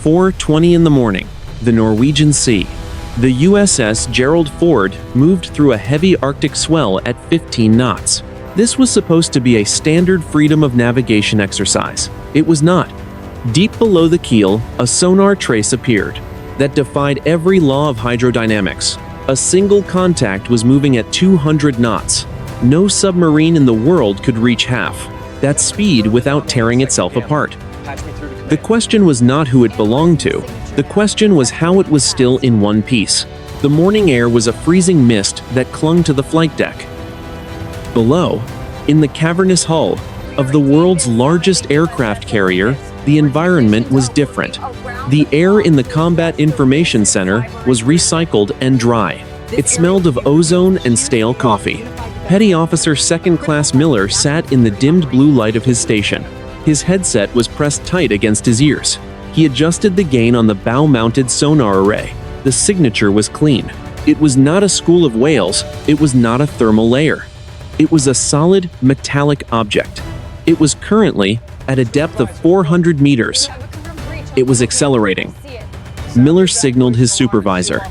4:20 in the morning, the Norwegian Sea. The USS Gerald Ford moved through a heavy Arctic swell at 15 knots. This was supposed to be a standard freedom of navigation exercise. It was not. Deep below the keel, a sonar trace appeared that defied every law of hydrodynamics. A single contact was moving at 200 knots. No submarine in the world could reach half that speed without tearing itself apart. The question was not who it belonged to. The question was how it was still in one piece. The morning air was a freezing mist that clung to the flight deck. Below, in the cavernous hull of the world's largest aircraft carrier, the environment was different. The air in the Combat Information Center was recycled and dry. It smelled of ozone and stale coffee. Petty Officer Second Class Miller sat in the dimmed blue light of his station. His headset was pressed tight against his ears. He adjusted the gain on the bow-mounted sonar array. The signature was clean. It was not a school of whales. It was not a thermal layer. It was a solid, metallic object. It was currently at a depth of 400 meters. It was accelerating. Miller signaled his supervisor.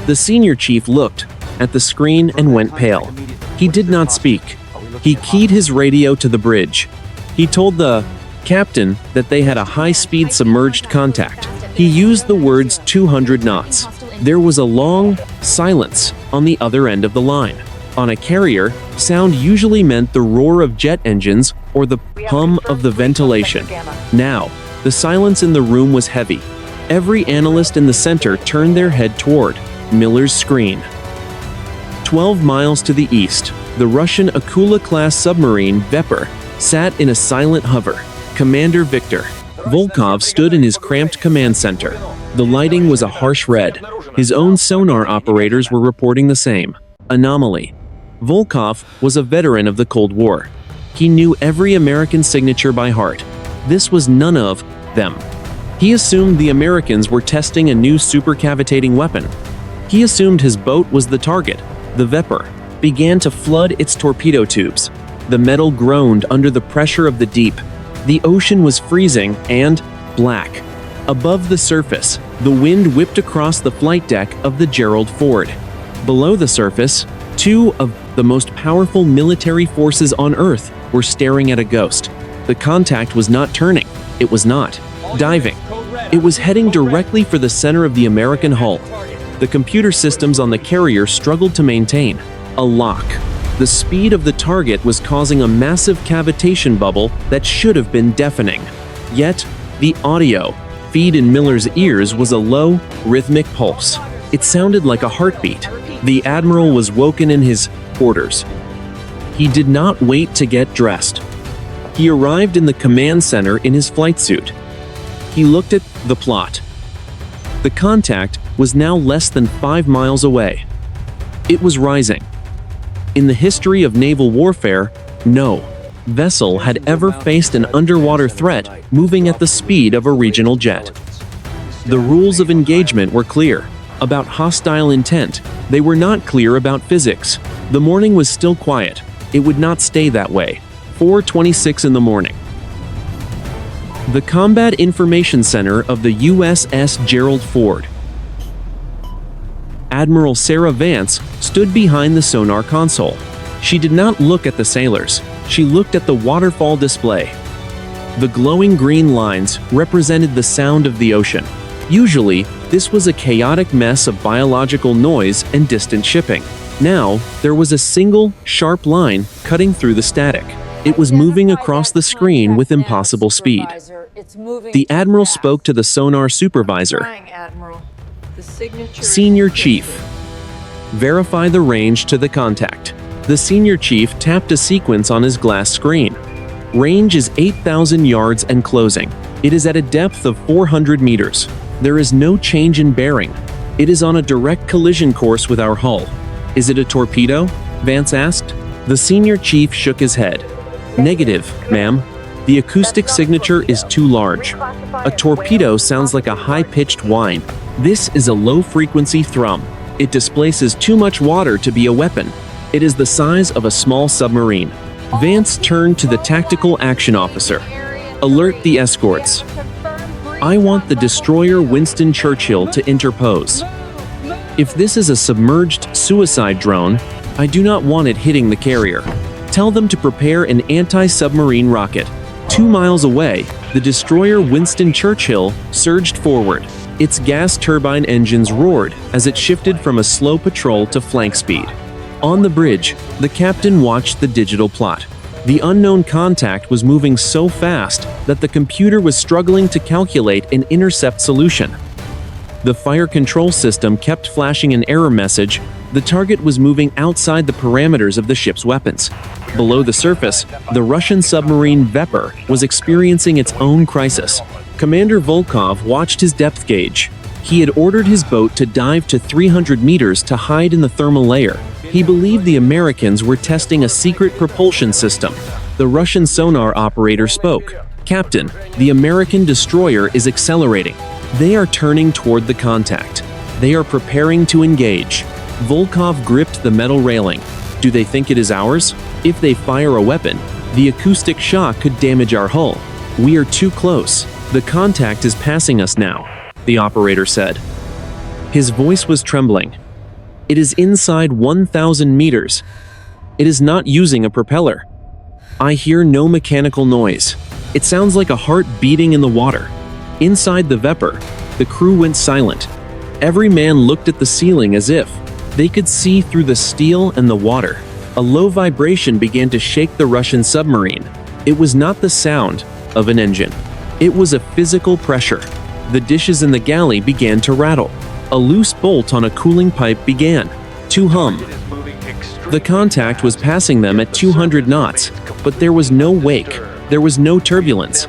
The senior chief looked at the screen and went pale. He did not speak. He keyed his radio to the bridge. He told the captain that they had a high-speed submerged contact. He used the words 200 knots. There was a long silence on the other end of the line. On a carrier, sound usually meant the roar of jet engines or the hum of the ventilation. Now, the silence in the room was heavy. Every analyst in the center turned their head toward Miller's screen. 12 miles to the east, the Russian Akula-class submarine Vepr sat in a silent hover. Commander Viktor Volkov stood in his cramped command center. The lighting was a harsh red. His own sonar operators were reporting the same. Anomaly. Volkov was a veteran of the Cold War. He knew every American signature by heart. This was none of them. He assumed the Americans were testing a new supercavitating weapon. He assumed his boat was the target. The Vepr began to flood its torpedo tubes. The metal groaned under the pressure of the deep. The ocean was freezing and black. Above the surface, the wind whipped across the flight deck of the Gerald Ford. Below the surface, two of the most powerful military forces on Earth were staring at a ghost. The contact was not turning. It was not diving. It was heading directly for the center of the American hull. The computer systems on the carrier struggled to maintain a lock. The speed of the target was causing a massive cavitation bubble that should have been deafening. Yet, the audio feed in Miller's ears was a low, rhythmic pulse. It sounded like a heartbeat. The admiral was woken in his quarters. He did not wait to get dressed. He arrived in the command center in his flight suit. He looked at the plot. The contact was now less than 5 miles away. It was rising. In the history of naval warfare, no vessel had ever faced an underwater threat moving at the speed of a regional jet. The rules of engagement were clear about hostile intent. They were not clear about physics. The morning was still quiet. It would not stay that way. 4:26 in the morning. The Combat Information Center of the USS Gerald Ford. Admiral Sarah Vance stood behind the sonar console. She did not look at the sailors. She looked at the waterfall display. The glowing green lines represented the sound of the ocean. Usually, this was a chaotic mess of biological noise and distant shipping. Now, there was a single, sharp line cutting through the static. It was moving across the screen with impossible speed. The admiral spoke to the sonar supervisor. Senior Chief, verify the range to the contact. The senior chief tapped a sequence on his glass screen. Range is 8,000 yards and closing. It is at a depth of 400 meters. There is no change in bearing. It is on a direct collision course with our hull. Is it a torpedo? Vance asked. The senior chief shook his head. Negative, ma'am. The acoustic signature is too large. A torpedo sounds like a high-pitched whine. This is a low-frequency thrum. It displaces too much water to be a weapon. It is the size of a small submarine. Vance turned to the tactical action officer. Alert the escorts. I want the destroyer Winston Churchill to interpose. If this is a submerged suicide drone, I do not want it hitting the carrier. Tell them to prepare an anti-submarine rocket. 2 miles away, the destroyer Winston Churchill surged forward. Its gas turbine engines roared as it shifted from a slow patrol to flank speed. On the bridge, the captain watched the digital plot. The unknown contact was moving so fast that the computer was struggling to calculate an intercept solution. The fire control system kept flashing an error message. The target was moving outside the parameters of the ship's weapons. Below the surface, the Russian submarine Vepr was experiencing its own crisis. Commander Volkov watched his depth gauge. He had ordered his boat to dive to 300 meters to hide in the thermal layer. He believed the Americans were testing a secret propulsion system. The Russian sonar operator spoke. "Captain, the American destroyer is accelerating. They are turning toward the contact. They are preparing to engage." Volkov gripped the metal railing. "Do they think it is ours? If they fire a weapon, the acoustic shock could damage our hull. We are too close. The contact is passing us now," the operator said. His voice was trembling. "It is inside 1,000 meters. It is not using a propeller. I hear no mechanical noise. It sounds like a heart beating in the water." Inside the Vepr, the crew went silent. Every man looked at the ceiling as if they could see through the steel and the water. A low vibration began to shake the Russian submarine. It was not the sound of an engine. It was a physical pressure. The dishes in the galley began to rattle. A loose bolt on a cooling pipe began to hum. The contact was passing them at 200 knots, but there was no wake. There was no turbulence.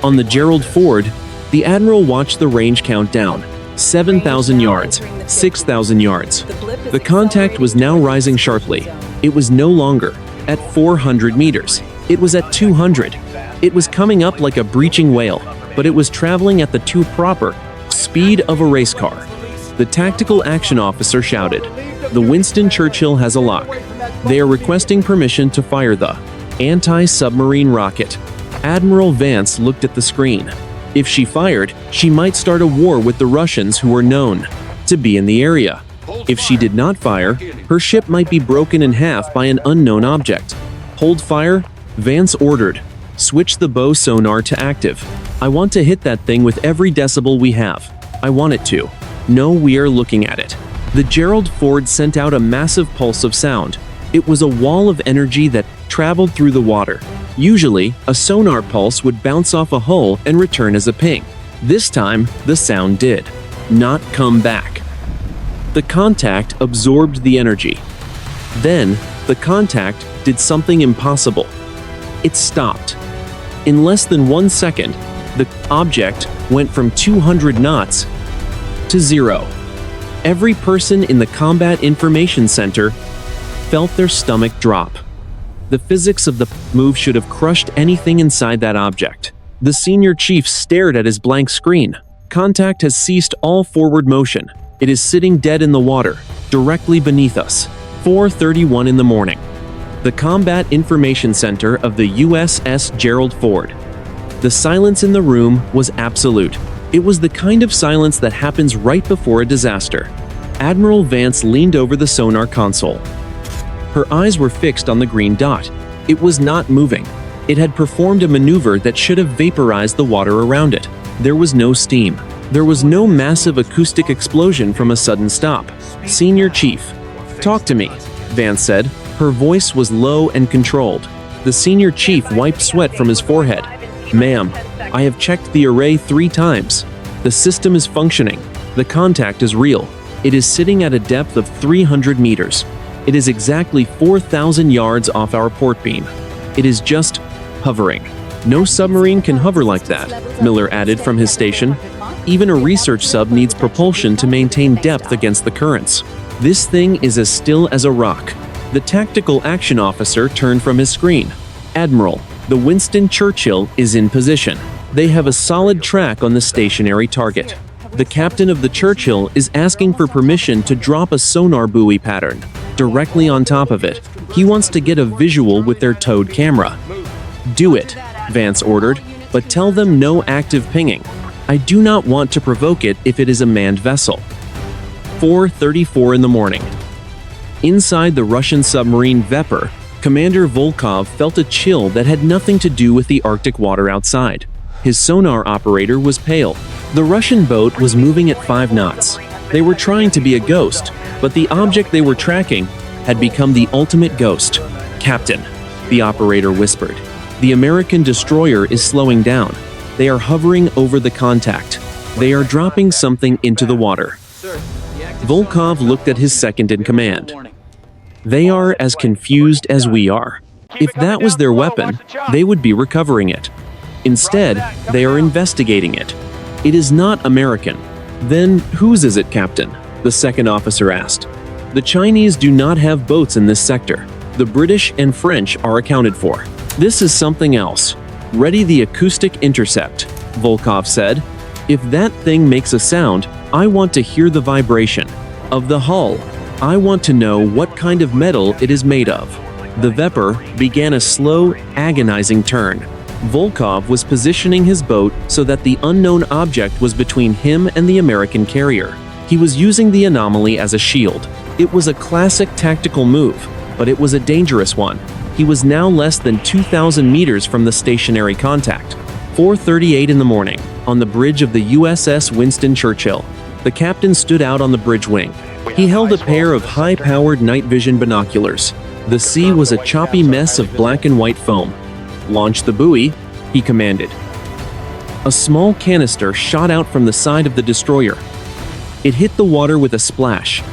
On the Gerald Ford, the admiral watched the range count down. 7,000 yards, 6,000 yards. The contact was now rising sharply. It was no longer at 400 meters. It was at 200. It was coming up like a breaching whale, but it was traveling at the too proper speed of a race car. The tactical action officer shouted, "The Winston Churchill has a lock. They are requesting permission to fire the anti-submarine rocket." Admiral Vance looked at the screen. If she fired, she might start a war with the Russians who were known to be in the area. If she did not fire, her ship might be broken in half by an unknown object. "Hold fire," Vance ordered. "Switch the bow sonar to active. I want to hit that thing with every decibel we have. I want it to. No, we are looking at it." The Gerald Ford sent out a massive pulse of sound. It was a wall of energy that traveled through the water. Usually, a sonar pulse would bounce off a hull and return as a ping. This time, the sound did not come back. The contact absorbed the energy. Then, the contact did something impossible. It stopped. In less than 1 second, the object went from 200 knots to 0. Every person in the Combat Information Center felt their stomach drop. The physics of the move should have crushed anything inside that object. The senior chief stared at his blank screen. Contact has ceased all forward motion. It is sitting dead in the water, directly beneath us. 4:31 in the morning. The Combat Information Center of the USS Gerald Ford. The silence in the room was absolute. It was the kind of silence that happens right before a disaster. Admiral Vance leaned over the sonar console. Her eyes were fixed on the green dot. It was not moving. It had performed a maneuver that should have vaporized the water around it. There was no steam. There was no massive acoustic explosion from a sudden stop. "Senior Chief, talk to me," Vance said. Her voice was low and controlled. The senior chief wiped sweat from his forehead. "Ma'am, I have checked the array 3 times. The system is functioning. The contact is real. It is sitting at a depth of 300 meters. It is exactly 4,000 yards off our port beam. It is just hovering." "No submarine can hover like that," Miller added from his station. "Even a research sub needs propulsion to maintain depth against the currents. This thing is as still as a rock." The tactical action officer turned from his screen. "Admiral, the Winston Churchill is in position. They have a solid track on the stationary target. The captain of the Churchill is asking for permission to drop a sonar buoy pattern directly on top of it. He wants to get a visual with their towed camera." "Do it," Vance ordered, "but tell them no active pinging." I do not want to provoke it if it is a manned vessel. 4:34 in the morning. Inside the Russian submarine Vepr, Commander Volkov felt a chill that had nothing to do with the Arctic water outside. His sonar operator was pale. The Russian boat was moving at 5 knots. They were trying to be a ghost, but the object they were tracking had become the ultimate ghost. "Captain," the operator whispered, "the American destroyer is slowing down. They are hovering over the contact. They are dropping something into the water." Volkov looked at his second-in-command. "They are as confused as we are. If that was their weapon, they would be recovering it. Instead, they are investigating it. It is not American." "Then whose is it, Captain?" the second officer asked. "The Chinese do not have boats in this sector. The British and French are accounted for. This is something else. Ready the acoustic intercept," Volkov said. "If that thing makes a sound, I want to hear the vibration of the hull. I want to know what kind of metal it is made of." The Vepr began a slow, agonizing turn. Volkov was positioning his boat so that the unknown object was between him and the American carrier. He was using the anomaly as a shield. It was a classic tactical move, but it was a dangerous one. He was now less than 2,000 meters from the stationary contact. 4:38 in the morning, on the bridge of the USS Winston Churchill. The captain stood out on the bridge wing. He held a pair of high-powered night vision binoculars. The sea was a choppy mess of black and white foam. "Launch the buoy," he commanded. A small canister shot out from the side of the destroyer. It hit the water with a splash.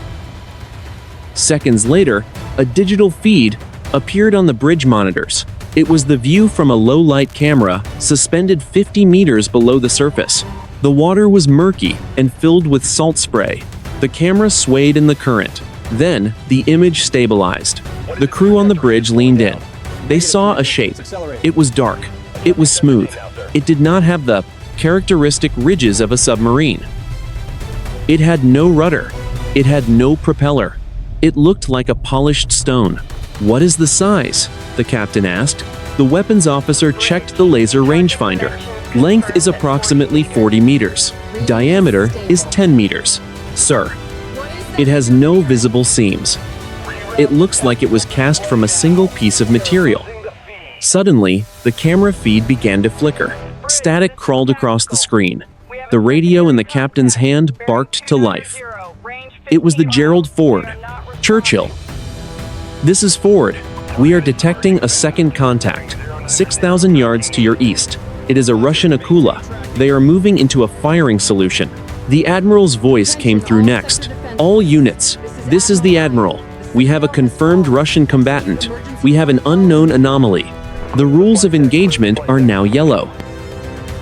Seconds later, a digital feed appeared on the bridge monitors. It was the view from a low-light camera suspended 50 meters below the surface. The water was murky and filled with salt spray. The camera swayed in the current. Then, the image stabilized. The crew on the bridge leaned in. They saw a shape. It was dark. It was smooth. It did not have the characteristic ridges of a submarine. It had no rudder. It had no propeller. It looked like a polished stone. "What is the size?" the captain asked. The weapons officer checked the laser rangefinder. "Length is approximately 40 meters. Diameter is 10 meters. Sir, it has no visible seams. It looks like it was cast from a single piece of material." Suddenly, the camera feed began to flicker. Static crawled across the screen. The radio in the captain's hand barked to life. It was the Gerald Ford. "Churchill. This is Ford. We are detecting a second contact, 6,000 yards to your east. It is a Russian Akula. They are moving into a firing solution." The Admiral's voice came through next. "All units, this is the Admiral. We have a confirmed Russian combatant. We have an unknown anomaly. The rules of engagement are now yellow.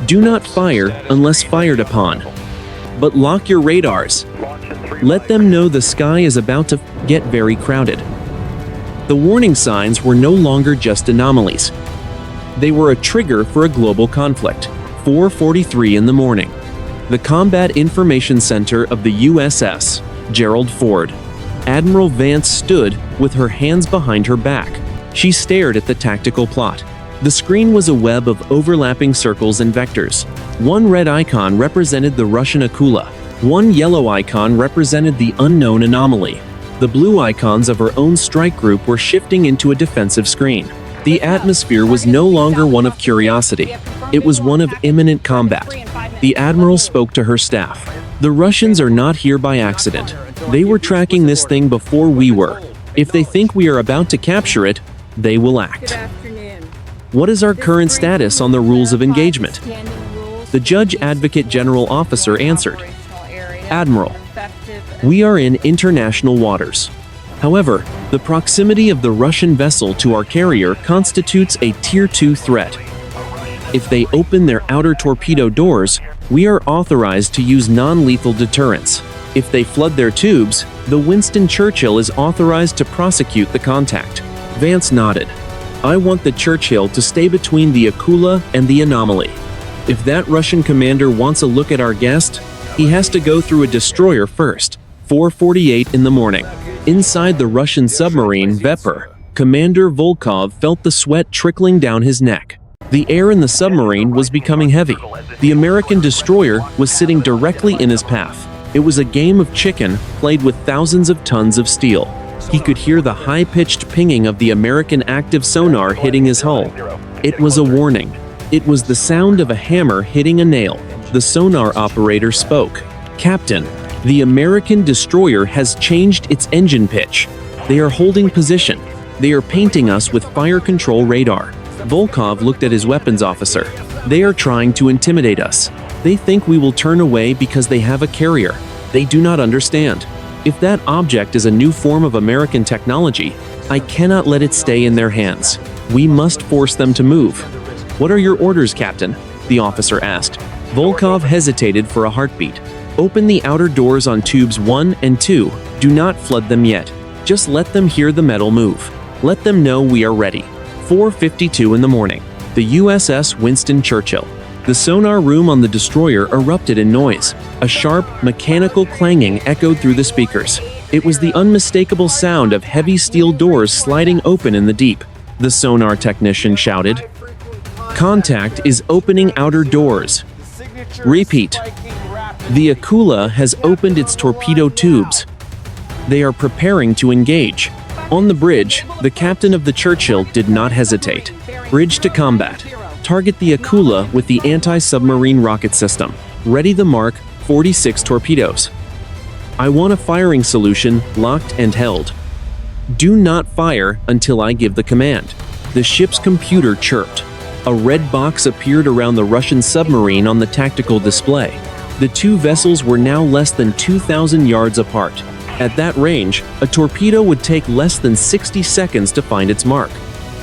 Do not fire unless fired upon. But lock your radars. Let them know the sky is about to get very crowded." The warning signs were no longer just anomalies. They were a trigger for a global conflict. 4:43 in the morning. The Combat Information Center of the USS Gerald Ford. Admiral Vance stood with her hands behind her back. She stared at the tactical plot. The screen was a web of overlapping circles and vectors. One red icon represented the Russian Akula. One yellow icon represented the unknown anomaly. The blue icons of her own strike group were shifting into a defensive screen. The atmosphere was no longer one of curiosity. It was one of imminent combat. The Admiral spoke to her staff. "The Russians are not here by accident. They were tracking this thing before we were. If they think we are about to capture it, they will act." "What is our current status on the rules of engagement?" The Judge Advocate General Officer answered. "Admiral, we are in international waters. However, the proximity of the Russian vessel to our carrier constitutes a Tier 2 threat. If they open their outer torpedo doors, we are authorized to use non-lethal deterrence. If they flood their tubes, the Winston Churchill is authorized to prosecute the contact." Vance nodded. "I want the Churchill to stay between the Akula and the anomaly. If that Russian commander wants a look at our guest, he has to go through a destroyer first." 4:48 in the morning. Inside the Russian submarine Vepr, Commander Volkov felt the sweat trickling down his neck. The air in the submarine was becoming heavy. The American destroyer was sitting directly in his path. It was a game of chicken played with thousands of tons of steel. He could hear the high-pitched pinging of the American active sonar hitting his hull. It was a warning. It was the sound of a hammer hitting a nail. The sonar operator spoke. "Captain, the American destroyer has changed its engine pitch. They are holding position. They are painting us with fire control radar." Volkov looked at his weapons officer. "They are trying to intimidate us. They think we will turn away because they have a carrier. They do not understand. If that object is a new form of American technology, I cannot let it stay in their hands. We must force them to move." "What are your orders, Captain?" the officer asked. Volkov hesitated for a heartbeat. "Open the outer doors on tubes 1 and 2. Do not flood them yet. Just let them hear the metal move. Let them know we are ready." 4:52 in the morning. The USS Winston Churchill. The sonar room on the destroyer erupted in noise. A sharp, mechanical clanging echoed through the speakers. It was the unmistakable sound of heavy steel doors sliding open in the deep. The sonar technician shouted, "Contact is opening outer doors. Repeat. The Akula has opened its torpedo tubes. They are preparing to engage." On the bridge, the captain of the Churchill did not hesitate. "Bridge to combat. Target the Akula with the anti-submarine rocket system. Ready the Mark 46 torpedoes. I want a firing solution locked and held. Do not fire until I give the command." The ship's computer chirped. A red box appeared around the Russian submarine on the tactical display. The two vessels were now less than 2,000 yards apart. At that range, a torpedo would take less than 60 seconds to find its mark.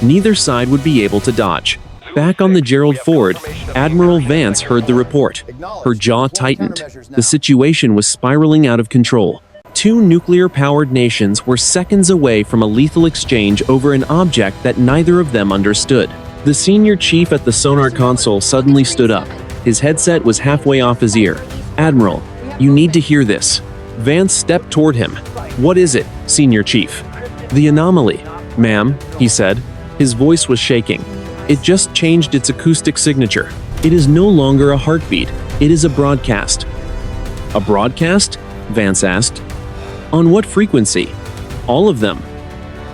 Neither side would be able to dodge. Back on the Gerald Ford, Admiral Vance heard the report. Her jaw tightened. The situation was spiraling out of control. Two nuclear-powered nations were seconds away from a lethal exchange over an object that neither of them understood. The senior chief at the sonar console suddenly stood up. His headset was halfway off his ear. "Admiral, you need to hear this." Vance stepped toward him. "What is it, Senior Chief?" "The anomaly, ma'am," he said. His voice was shaking. "It just changed its acoustic signature. It is no longer a heartbeat. It is a broadcast." "A broadcast?" Vance asked. "On what frequency?" "All of them,"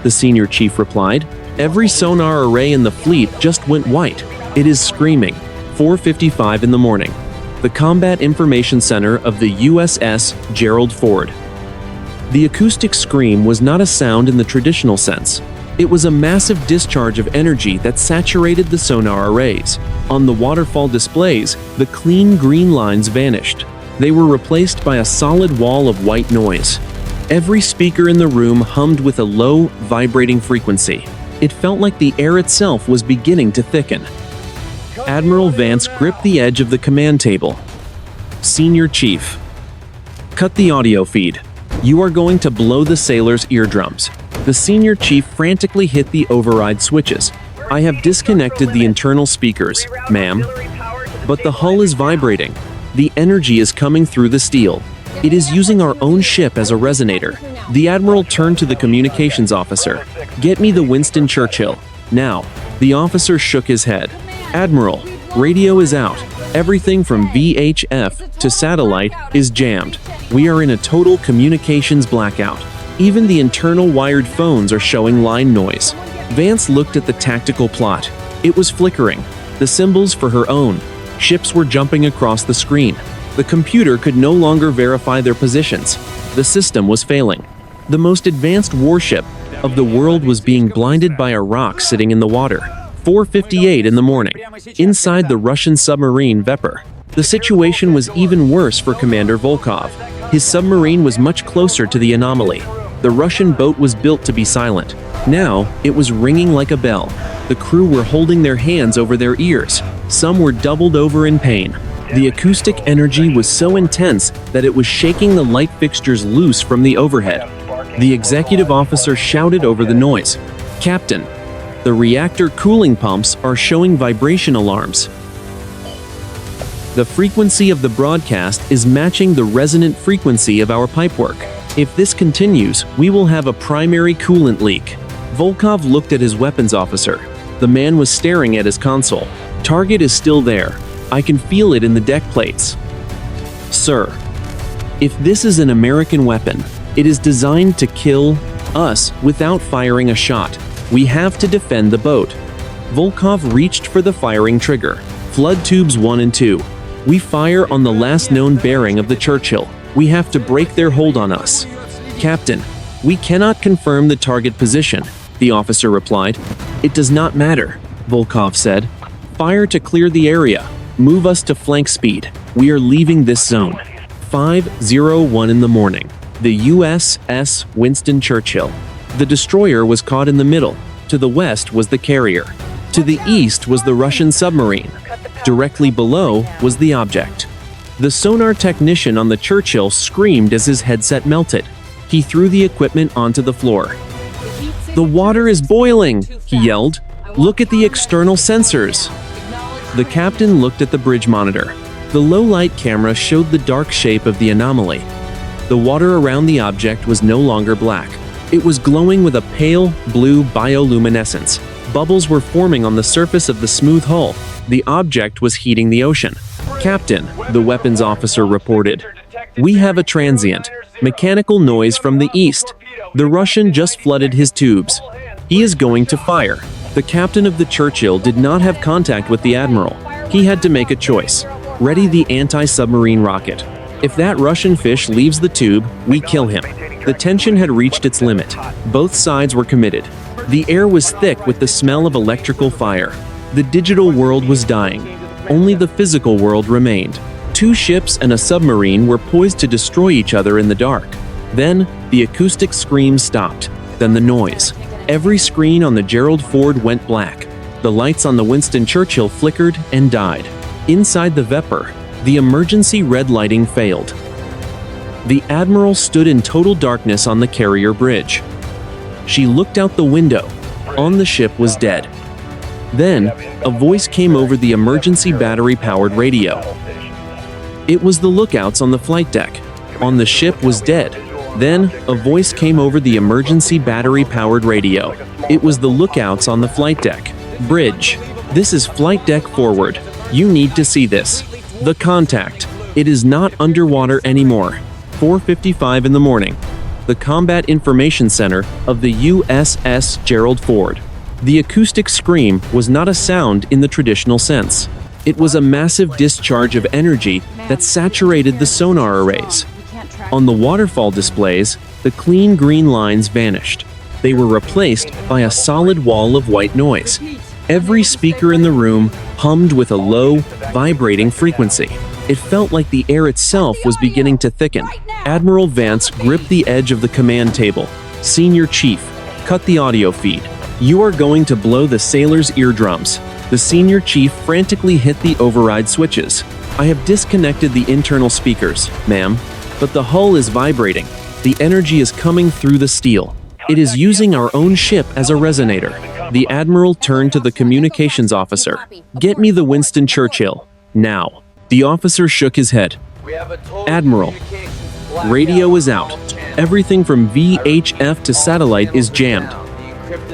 the senior chief replied. "Every sonar array in the fleet just went white. It is screaming." 4:55 in the morning. The Combat Information Center of the USS Gerald Ford. The acoustic scream was not a sound in the traditional sense. It was a massive discharge of energy that saturated the sonar arrays. On the waterfall displays, the clean green lines vanished. They were replaced by a solid wall of white noise. Every speaker in the room hummed with a low, vibrating frequency. It felt like the air itself was beginning to thicken. Admiral Vance gripped the edge of the command table. "Senior Chief, cut the audio feed. You are going to blow the sailors' eardrums." The senior chief frantically hit the override switches. "I have disconnected the internal speakers, ma'am. But the hull is vibrating. The energy is coming through the steel. It is using our own ship as a resonator." The admiral turned to the communications officer. "Get me the Winston Churchill, now." The officer shook his head. "Admiral, radio is out. Everything from VHF to satellite is jammed. We are in a total communications blackout. Even the internal wired phones are showing line noise." Vance looked at the tactical plot. It was flickering. The symbols for her own ships were jumping across the screen. The computer could no longer verify their positions. The system was failing. The most advanced warship of the world was being blinded by a rock sitting in the water. 4:58 in the morning. Inside the Russian submarine Vepr. The situation was even worse for Commander Volkov. His submarine was much closer to the anomaly. The Russian boat was built to be silent. Now, it was ringing like a bell. The crew were holding their hands over their ears. Some were doubled over in pain. The acoustic energy was so intense that it was shaking the light fixtures loose from the overhead. The executive officer shouted over the noise. "Captain, the reactor cooling pumps are showing vibration alarms. The frequency of the broadcast is matching the resonant frequency of our pipework. If this continues, we will have a primary coolant leak." Volkov looked at his weapons officer. The man was staring at his console. Target is still there. I can feel it in the deck plates. Sir, if this is an American weapon, it is designed to kill us without firing a shot. We have to defend the boat. Volkov reached for the firing trigger. Flood tubes 1 and 2. We fire on the last known bearing of the Churchill. We have to break their hold on us. Captain, we cannot confirm the target position, the officer replied. It does not matter, Volkov said. Fire to clear the area. Move us to flank speed. We are leaving this zone. 5:01 in the morning. The USS Winston Churchill. The destroyer was caught in the middle. To the west was the carrier. To the east was the Russian submarine. Directly below was the object. The sonar technician on the Churchill screamed as his headset melted. He threw the equipment onto the floor. The water is boiling, he yelled. Look at the external sensors. The captain looked at the bridge monitor. The low-light camera showed the dark shape of the anomaly. The water around the object was no longer black. It was glowing with a pale blue bioluminescence. Bubbles were forming on the surface of the smooth hull. The object was heating the ocean. Captain, the weapons officer reported. We have a transient, mechanical noise from the east. The Russian just flooded his tubes. He is going to fire. The captain of the Churchill did not have contact with the admiral. He had to make a choice. Ready the anti-submarine rocket. If that Russian fish leaves the tube, we kill him. The tension had reached its limit. Both sides were committed. The air was thick with the smell of electrical fire. The digital world was dying. Only the physical world remained. 2 ships and a submarine were poised to destroy each other in the dark. Then, the acoustic scream stopped. Then the noise. Every screen on the Gerald Ford went black. The lights on the Winston Churchill flickered and died. Inside the Vepr, the emergency red lighting failed. The admiral stood in total darkness on the carrier bridge. She looked out the window. On the ship was dead. Then, a voice came over the emergency battery-powered radio. It was the lookouts on the flight deck. On the ship was dead. Then, a voice came over the emergency battery-powered radio. It was the lookouts on the flight deck. Bridge. This is flight deck forward. You need to see this. The contact. It is not underwater anymore. 4:55 in the morning. The Combat Information Center of the USS Gerald Ford. The acoustic scream was not a sound in the traditional sense. It was a massive discharge of energy that saturated the sonar arrays. On the waterfall displays, the clean green lines vanished. They were replaced by a solid wall of white noise. Every speaker in the room hummed with a low, vibrating frequency. It felt like the air itself was beginning to thicken. Admiral Vance gripped the edge of the command table. Senior Chief, cut the audio feed. You are going to blow the sailors' eardrums. The senior chief frantically hit the override switches. I have disconnected the internal speakers, ma'am, but the hull is vibrating. The energy is coming through the steel. It is using our own ship as a resonator. The admiral turned to the communications officer. Get me the Winston Churchill, now. The officer shook his head. Admiral, radio is out. Everything from VHF to satellite is jammed.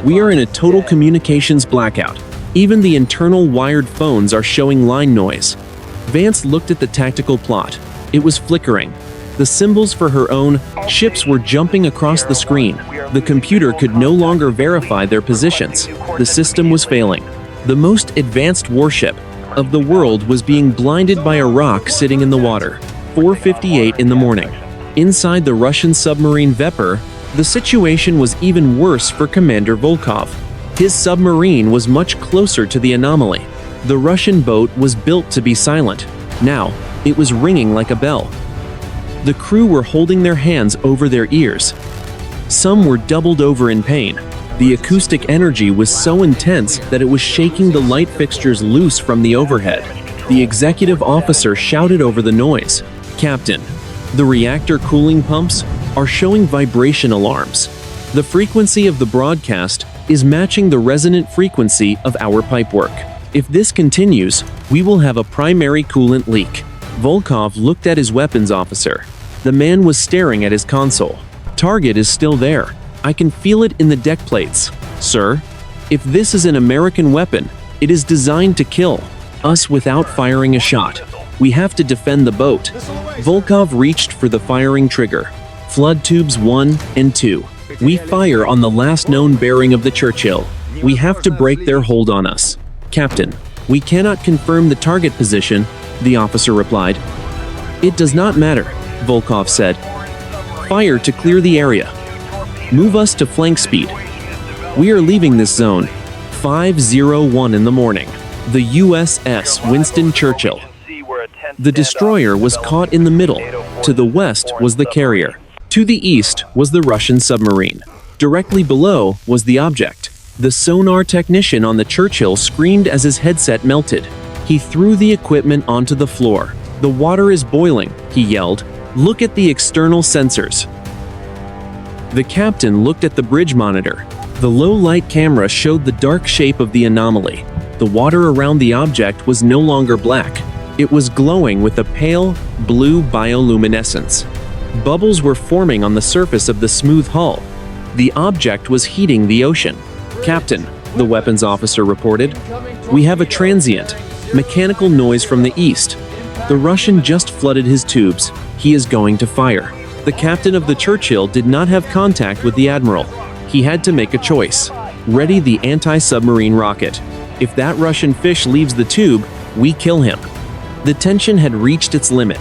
We are in a total communications blackout. Even the internal wired phones are showing line noise. Vance looked at the tactical plot. It was flickering. The symbols for her own ships were jumping across the screen. The computer could no longer verify their positions. The system was failing. The most advanced warship of the world was being blinded by a rock sitting in the water. 4:58 in the morning. Inside the Russian submarine Vepr, the situation was even worse for Commander Volkov. His submarine was much closer to the anomaly. The Russian boat was built to be silent. Now, it was ringing like a bell. The crew were holding their hands over their ears. Some were doubled over in pain. The acoustic energy was so intense that it was shaking the light fixtures loose from the overhead. The executive officer shouted over the noise. Captain, the reactor cooling pumps are showing vibration alarms. The frequency of the broadcast is matching the resonant frequency of our pipework. If this continues, we will have a primary coolant leak. Volkov looked at his weapons officer. The man was staring at his console. Target is still there. I can feel it in the deck plates. Sir, if this is an American weapon, it is designed to kill. Us without firing a shot. We have to defend the boat. Volkov reached for the firing trigger. Flood tubes 1 and 2. We fire on the last known bearing of the Churchill. We have to break their hold on us. Captain, we cannot confirm the target position, the officer replied. It does not matter, Volkov said. Fire to clear the area. Move us to flank speed. We are leaving this zone. 5:01 in the morning. The USS Winston Churchill. The destroyer was caught in the middle. To the west was the carrier. To the east was the Russian submarine. Directly below was the object. The sonar technician on the Churchill screamed as his headset melted. He threw the equipment onto the floor. The water is boiling, he yelled. Look at the external sensors. The captain looked at the bridge monitor. The low-light camera showed the dark shape of the anomaly. The water around the object was no longer black. It was glowing with a pale, blue bioluminescence. Bubbles were forming on the surface of the smooth hull. The object was heating the ocean. Captain, the weapons officer reported, we have a transient, mechanical noise from the east. The Russian just flooded his tubes. He is going to fire. The captain of the Churchill did not have contact with the admiral. He had to make a choice. Ready the anti-submarine rocket. If that Russian fish leaves the tube, we kill him. The tension had reached its limit.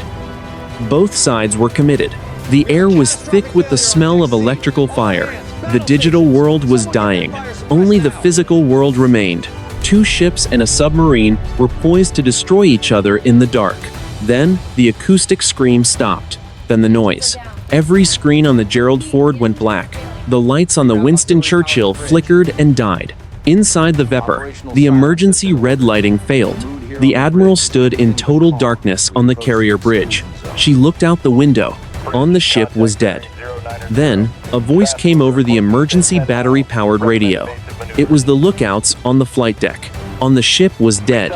Both sides were committed. The air was thick with the smell of electrical fire. The digital world was dying. Only the physical world remained. Two ships and a submarine were poised to destroy each other in the dark. Then, the acoustic scream stopped. Then the noise. Every screen on the Gerald Ford went black. The lights on the Winston Churchill flickered and died. Inside the Vepr, the emergency red lighting failed. The admiral stood in total darkness on the carrier bridge. She looked out the window. On the ship was dead. Then, a voice came over the emergency battery-powered radio. It was the lookouts on the flight deck. On the ship was dead.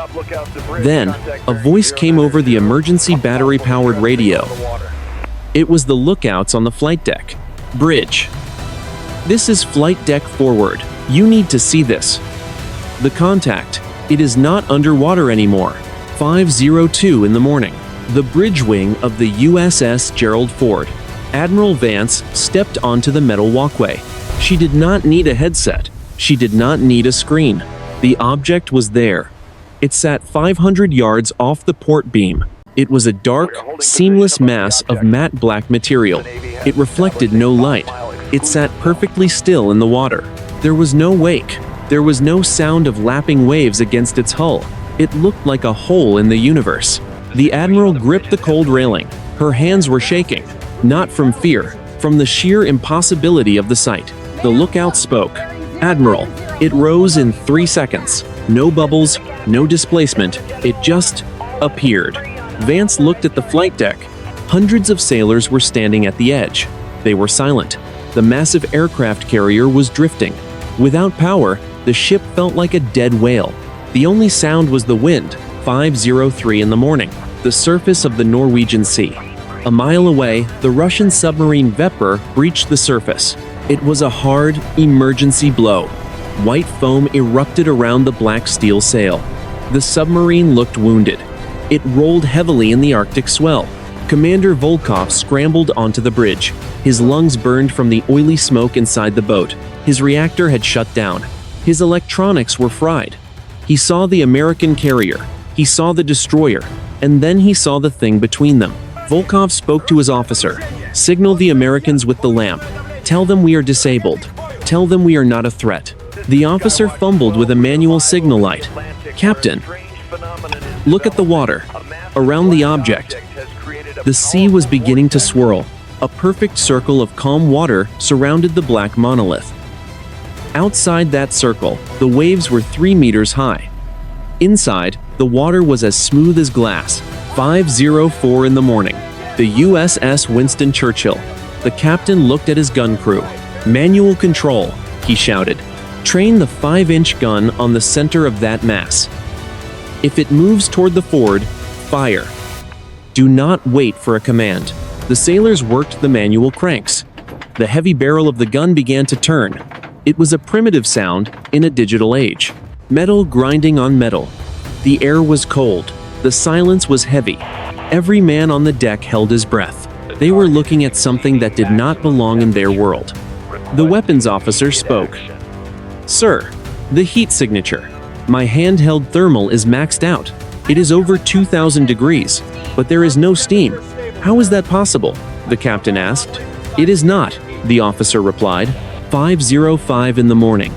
Then, a voice came over the emergency battery-powered radio. It was the lookouts on the flight deck. Bridge. This is flight deck forward. You need to see this. The contact. It is not underwater anymore. 5:02 in the morning. The bridge wing of the USS Gerald Ford. Admiral Vance stepped onto the metal walkway. She did not need a headset. She did not need a screen. The object was there. It sat 500 yards off the port beam. It was a dark, seamless mass of matte black material. It reflected no light. It sat perfectly still in the water. There was no wake. There was no sound of lapping waves against its hull. It looked like a hole in the universe. The admiral gripped the cold railing. Her hands were shaking. Not from fear, from the sheer impossibility of the sight. The lookout spoke. Admiral, it rose in 3 seconds. No bubbles, no displacement. It just appeared. Vance looked at the flight deck. Hundreds of sailors were standing at the edge. They were silent. The massive aircraft carrier was drifting. Without power, the ship felt like a dead whale. The only sound was the wind. 5:03 in the morning. The surface of the Norwegian Sea. A mile away, the Russian submarine Vepr breached the surface. It was a hard, emergency blow. White foam erupted around the black steel sail. The submarine looked wounded. It rolled heavily in the Arctic swell. Commander Volkov scrambled onto the bridge. His lungs burned from the oily smoke inside the boat. His reactor had shut down. His electronics were fried. He saw the American carrier. He saw the destroyer. And then he saw the thing between them. Volkov spoke to his officer. Signal the Americans with the lamp. Tell them we are disabled. Tell them we are not a threat. The officer fumbled with a manual signal light. Captain, look at the water. Around the object. The sea was beginning to swirl. A perfect circle of calm water surrounded the black monolith. Outside that circle, the waves were 3 meters high. Inside, the water was as smooth as glass. 5:04 in the morning. The USS Winston Churchill. The captain looked at his gun crew. Manual control, he shouted. Train the 5-inch gun on the center of that mass. If it moves toward the Ford, fire. Do not wait for a command. The sailors worked the manual cranks. The heavy barrel of the gun began to turn. It was a primitive sound in a digital age. Metal grinding on metal. The air was cold. The silence was heavy. Every man on the deck held his breath. They were looking at something that did not belong in their world. The weapons officer spoke. "Sir, the heat signature. My handheld thermal is maxed out. It is over 2,000 degrees, but there is no steam. How is that possible?" the captain asked. "It is not," the officer replied. 5:05 in the morning.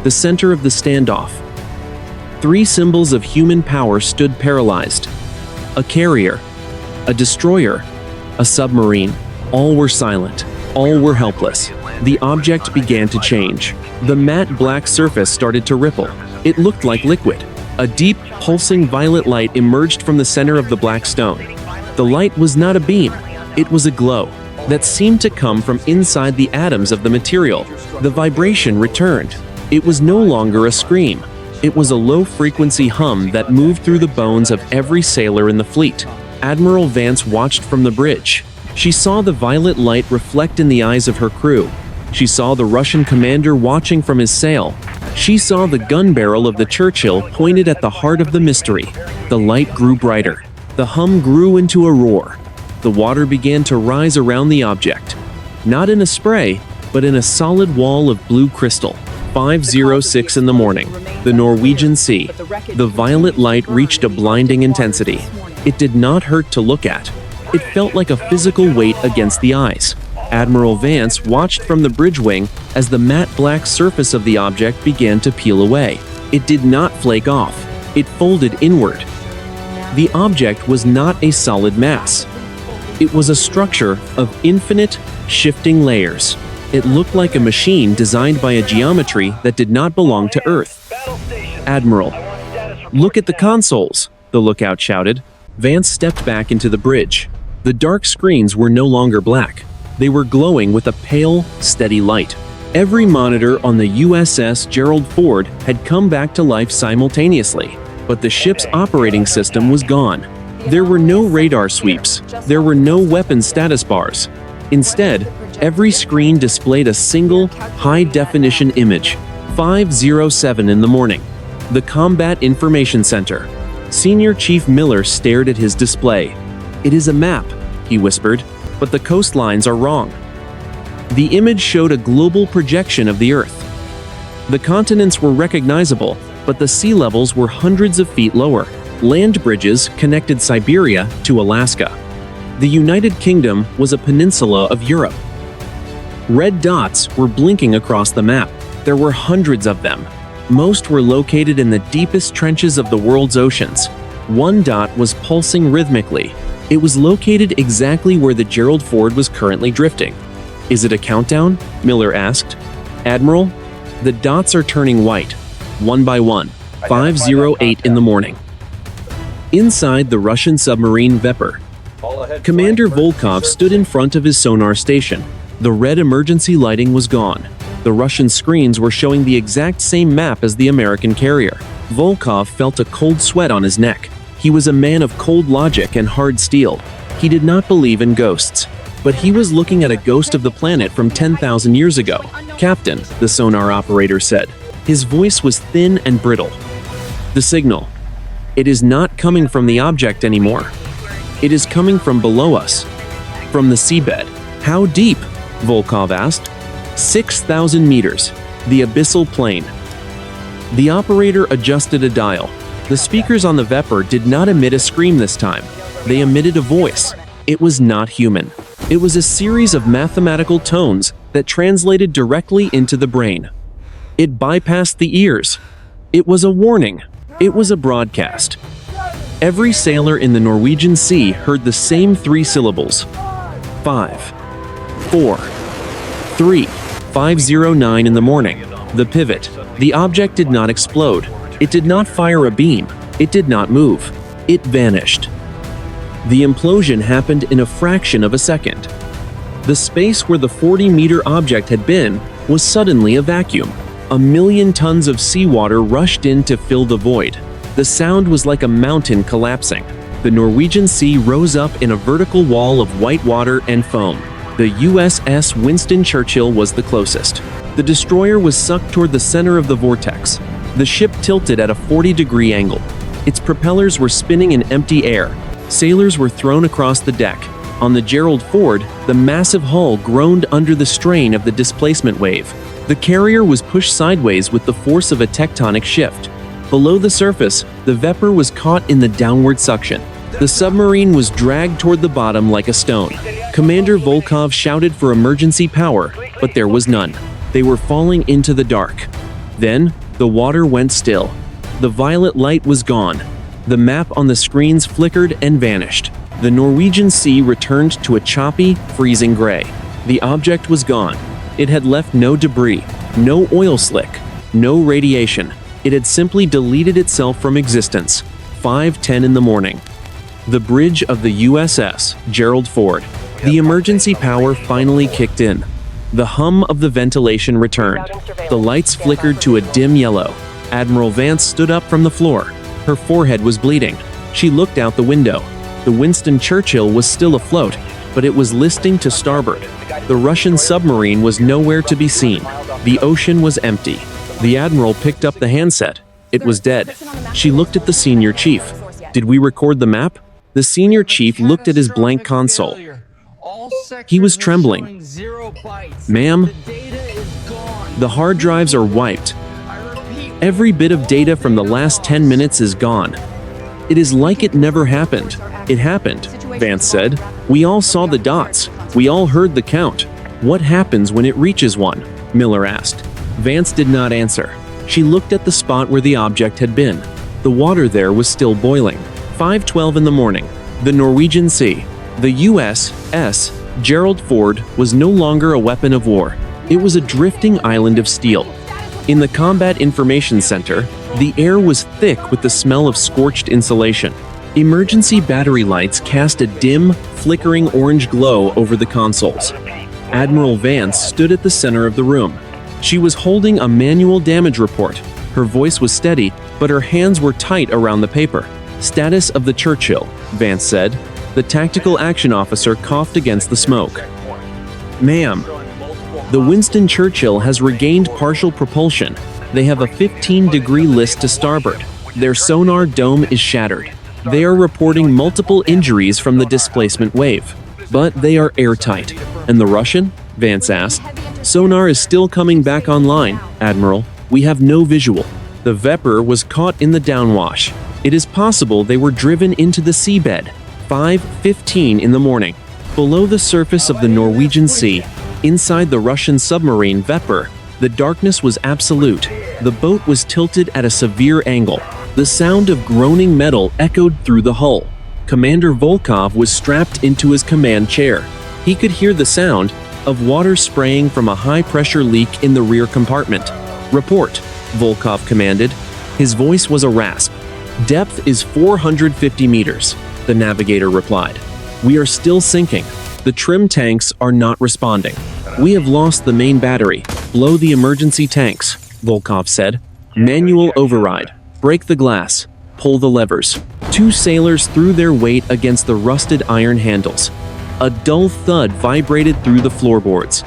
The center of the standoff. Three symbols of human power stood paralyzed. A carrier, a destroyer, a submarine. All were silent. All were helpless. The object began to change. The matte black surface started to ripple. It looked like liquid. A deep, pulsing violet light emerged from the center of the black stone. The light was not a beam. It was a glow that seemed to come from inside the atoms of the material. The vibration returned. It was no longer a scream. It was a low-frequency hum that moved through the bones of every sailor in the fleet. Admiral Vance watched from the bridge. She saw the violet light reflect in the eyes of her crew. She saw the Russian commander watching from his sail. She saw the gun barrel of the Churchill pointed at the heart of the mystery. The light grew brighter. The hum grew into a roar. The water began to rise around the object. Not in a spray, but in a solid wall of blue crystal. 5:06 in the morning. The Norwegian Sea. The violet light reached a blinding intensity. It did not hurt to look at. It felt like a physical weight against the eyes. Admiral Vance watched from the bridge wing as the matte black surface of the object began to peel away. It did not flake off. It folded inward. The object was not a solid mass. It was a structure of infinite, shifting layers. It looked like a machine designed by a geometry that did not belong to Earth. "Admiral, look at the consoles," the lookout shouted. Vance stepped back into the bridge. The dark screens were no longer black. They were glowing with a pale, steady light. Every monitor on the USS Gerald Ford had come back to life simultaneously, but the ship's operating system was gone. There were no radar sweeps. There were no weapon status bars. Instead, every screen displayed a single, high-definition image. 5:07 in the morning. The Combat Information Center. Senior Chief Miller stared at his display. "It is a map," he whispered, "but the coastlines are wrong." The image showed a global projection of the Earth. The continents were recognizable, but the sea levels were hundreds of feet lower. Land bridges connected Siberia to Alaska. The United Kingdom was a peninsula of Europe. Red dots were blinking across the map. There were hundreds of them. Most were located in the deepest trenches of the world's oceans. One dot was pulsing rhythmically. It was located exactly where the Gerald Ford was currently drifting. "Is it a countdown?" Miller asked. "Admiral, the dots are turning white, one by one." 5:08 in the morning. Inside the Russian submarine Vepr, Commander Volkov stood in front of his sonar station. The red emergency lighting was gone. The Russian screens were showing the exact same map as the American carrier. Volkov felt a cold sweat on his neck. He was a man of cold logic and hard steel. He did not believe in ghosts, but he was looking at a ghost of the planet from 10,000 years ago. "Captain," the sonar operator said. His voice was thin and brittle. "The signal. It is not coming from the object anymore. It is coming from below us, from the seabed." "How deep?" Volkov asked. 6,000 meters, the abyssal plain. The operator adjusted a dial. The speakers on the Vepr did not emit a scream this time. They emitted a voice. It was not human. It was a series of mathematical tones that translated directly into the brain. It bypassed the ears. It was a warning. It was a broadcast. Every sailor in the Norwegian Sea heard the same three syllables. 5, 4, 3. 5:09 in the morning. The pivot. The object did not explode. It did not fire a beam. It did not move. It vanished. The implosion happened in a fraction of a second. The space where the 40-meter object had been was suddenly a vacuum. 1,000,000 tons of seawater rushed in to fill the void. The sound was like a mountain collapsing. The Norwegian Sea rose up in a vertical wall of white water and foam. The USS Winston Churchill was the closest. The destroyer was sucked toward the center of the vortex. The ship tilted at a 40-degree angle. Its propellers were spinning in empty air. Sailors were thrown across the deck. On the Gerald Ford, the massive hull groaned under the strain of the displacement wave. The carrier was pushed sideways with the force of a tectonic shift. Below the surface, the Vepr was caught in the downward suction. The submarine was dragged toward the bottom like a stone. Commander Volkov shouted for emergency power, but there was none. They were falling into the dark. Then, the water went still. The violet light was gone. The map on the screens flickered and vanished. The Norwegian Sea returned to a choppy, freezing gray. The object was gone. It had left no debris, no oil slick, no radiation. It had simply deleted itself from existence. 5:10 in the morning. The bridge of the USS Gerald Ford. The emergency power finally kicked in. The hum of the ventilation returned. The lights flickered to a dim yellow. Admiral Vance stood up from the floor. Her forehead was bleeding. She looked out the window. The Winston Churchill was still afloat, but it was listing to starboard. The Russian submarine was nowhere to be seen. The ocean was empty. The admiral picked up the handset. It was dead. She looked at the senior chief. Did we record the map? The senior chief looked at his blank console. He was trembling. Ma'am, the hard drives are wiped. Every bit of data from the last 10 minutes is gone. It is like it never happened. It happened, Vance said. We all saw the dots. We all heard the count. What happens when it reaches 1? Miller asked. Vance did not answer. She looked at the spot where the object had been. The water there was still boiling. 5:12 in the morning. The Norwegian Sea. The USS Gerald Ford was no longer a weapon of war. It was a drifting island of steel. In the Combat Information Center, the air was thick with the smell of scorched insulation. Emergency battery lights cast a dim, flickering orange glow over the consoles. Admiral Vance stood at the center of the room. She was holding a manual damage report. Her voice was steady, but her hands were tight around the paper. Status of the Churchill, Vance said. The tactical action officer coughed against the smoke. Ma'am, the Winston Churchill has regained partial propulsion. They have a 15-degree list to starboard. Their sonar dome is shattered. They are reporting multiple injuries from the displacement wave, but they are airtight. And the Russian? Vance asked. Sonar is still coming back online, Admiral. We have no visual. The Vepr was caught in the downwash. It is possible they were driven into the seabed. 5:15 in the morning. Below the surface of the Norwegian Sea, inside the Russian submarine Vepr, the darkness was absolute. The boat was tilted at a severe angle. The sound of groaning metal echoed through the hull. Commander Volkov was strapped into his command chair. He could hear the sound of water spraying from a high-pressure leak in the rear compartment. Report, Volkov commanded. His voice was a rasp. Depth is 450 meters, the navigator replied. We are still sinking. The trim tanks are not responding. We have lost the main battery. Blow the emergency tanks, Volkov said. Manual override. Break the glass. Pull the levers. Two sailors threw their weight against the rusted iron handles. A dull thud vibrated through the floorboards.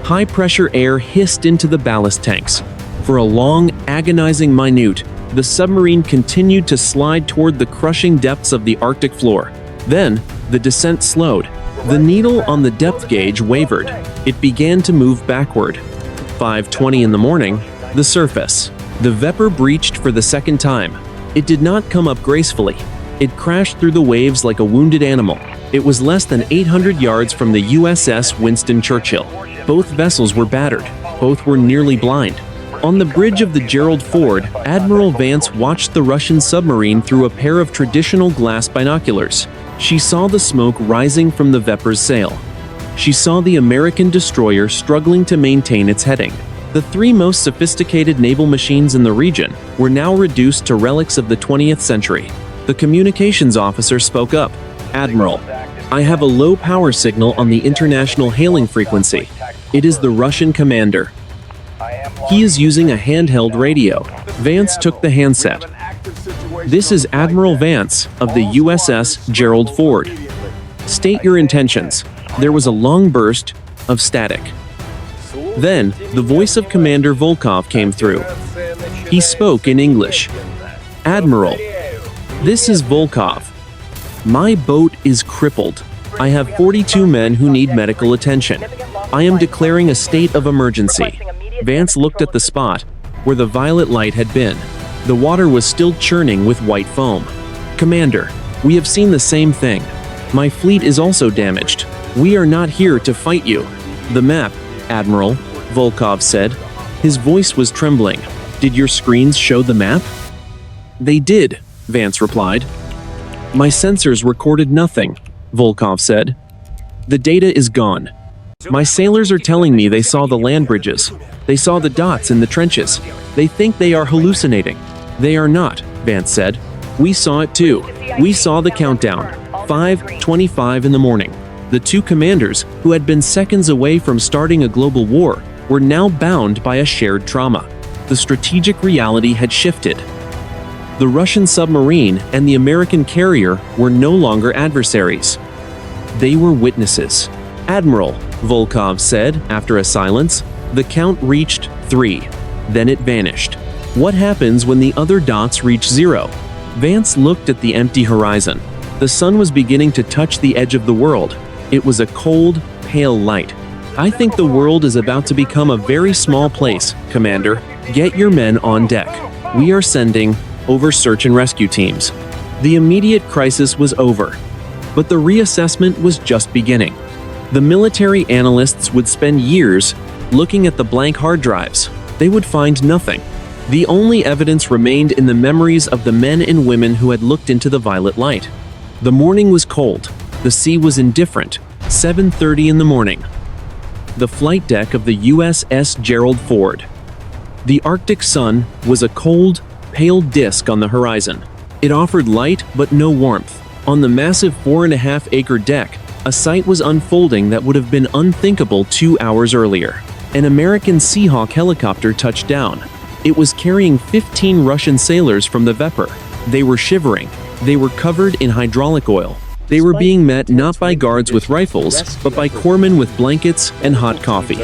High-pressure air hissed into the ballast tanks. For a long, agonizing minute, the submarine continued to slide toward the crushing depths of the Arctic floor. Then, the descent slowed. The needle on the depth gauge wavered. It began to move backward. 5:20 in the morning, the surface. The Vepr breached for the second time. It did not come up gracefully. It crashed through the waves like a wounded animal. It was less than 800 yards from the USS Winston Churchill. Both vessels were battered. Both were nearly blind. On the bridge of the Gerald Ford, Admiral Vance watched the Russian submarine through a pair of traditional glass binoculars. She saw the smoke rising from the Vepr's sail. She saw the American destroyer struggling to maintain its heading. The three most sophisticated naval machines in the region were now reduced to relics of the 20th century. The communications officer spoke up. Admiral, I have a low power signal on the international hailing frequency. It is the Russian commander. He is using a handheld radio. Vance took the handset. This is Admiral Vance of the USS Gerald Ford. State your intentions. There was a long burst of static. Then, the voice of Commander Volkov came through. He spoke in English. Admiral, This is Volkov. My boat is crippled. I have 42 men who need medical attention. I am declaring a state of emergency. Vance looked at the spot where the violet light had been. The water was still churning with white foam. Commander, we have seen the same thing. My fleet is also damaged. We are not here to fight you. The map, Admiral, Volkov said. His voice was trembling. Did your screens show the map? They did, Vance replied. My sensors recorded nothing, Volkov said. The data is gone. My sailors are telling me they saw the land bridges. They saw the dots in the trenches. They think they are hallucinating. They are not, Vance said. We saw it too. We saw the countdown. 5:25 in the morning. The two commanders, who had been seconds away from starting a global war, were now bound by a shared trauma. The strategic reality had shifted. The Russian submarine and the American carrier were no longer adversaries. They were witnesses. Admiral, Volkov said after a silence. The count reached 3. Then it vanished. What happens when the other dots reach 0? Vance looked at the empty horizon. The sun was beginning to touch the edge of the world. It was a cold, pale light. I think the world is about to become a very small place, Commander. Get your men on deck. We are sending over search and rescue teams. The immediate crisis was over, but the reassessment was just beginning. The military analysts would spend years looking at the blank hard drives. They would find nothing. The only evidence remained in the memories of the men and women who had looked into the violet light. The morning was cold. The sea was indifferent. 7:30 in the morning. The flight deck of the USS Gerald Ford. The Arctic sun was a cold, pale disk on the horizon. It offered light but no warmth. On the massive 4.5-acre deck, a sight was unfolding that would have been unthinkable 2 hours earlier. An American Seahawk helicopter touched down. It was carrying 15 Russian sailors from the Vepr. They were shivering. They were covered in hydraulic oil. They were being met not by guards with rifles, but by corpsmen with blankets and hot coffee.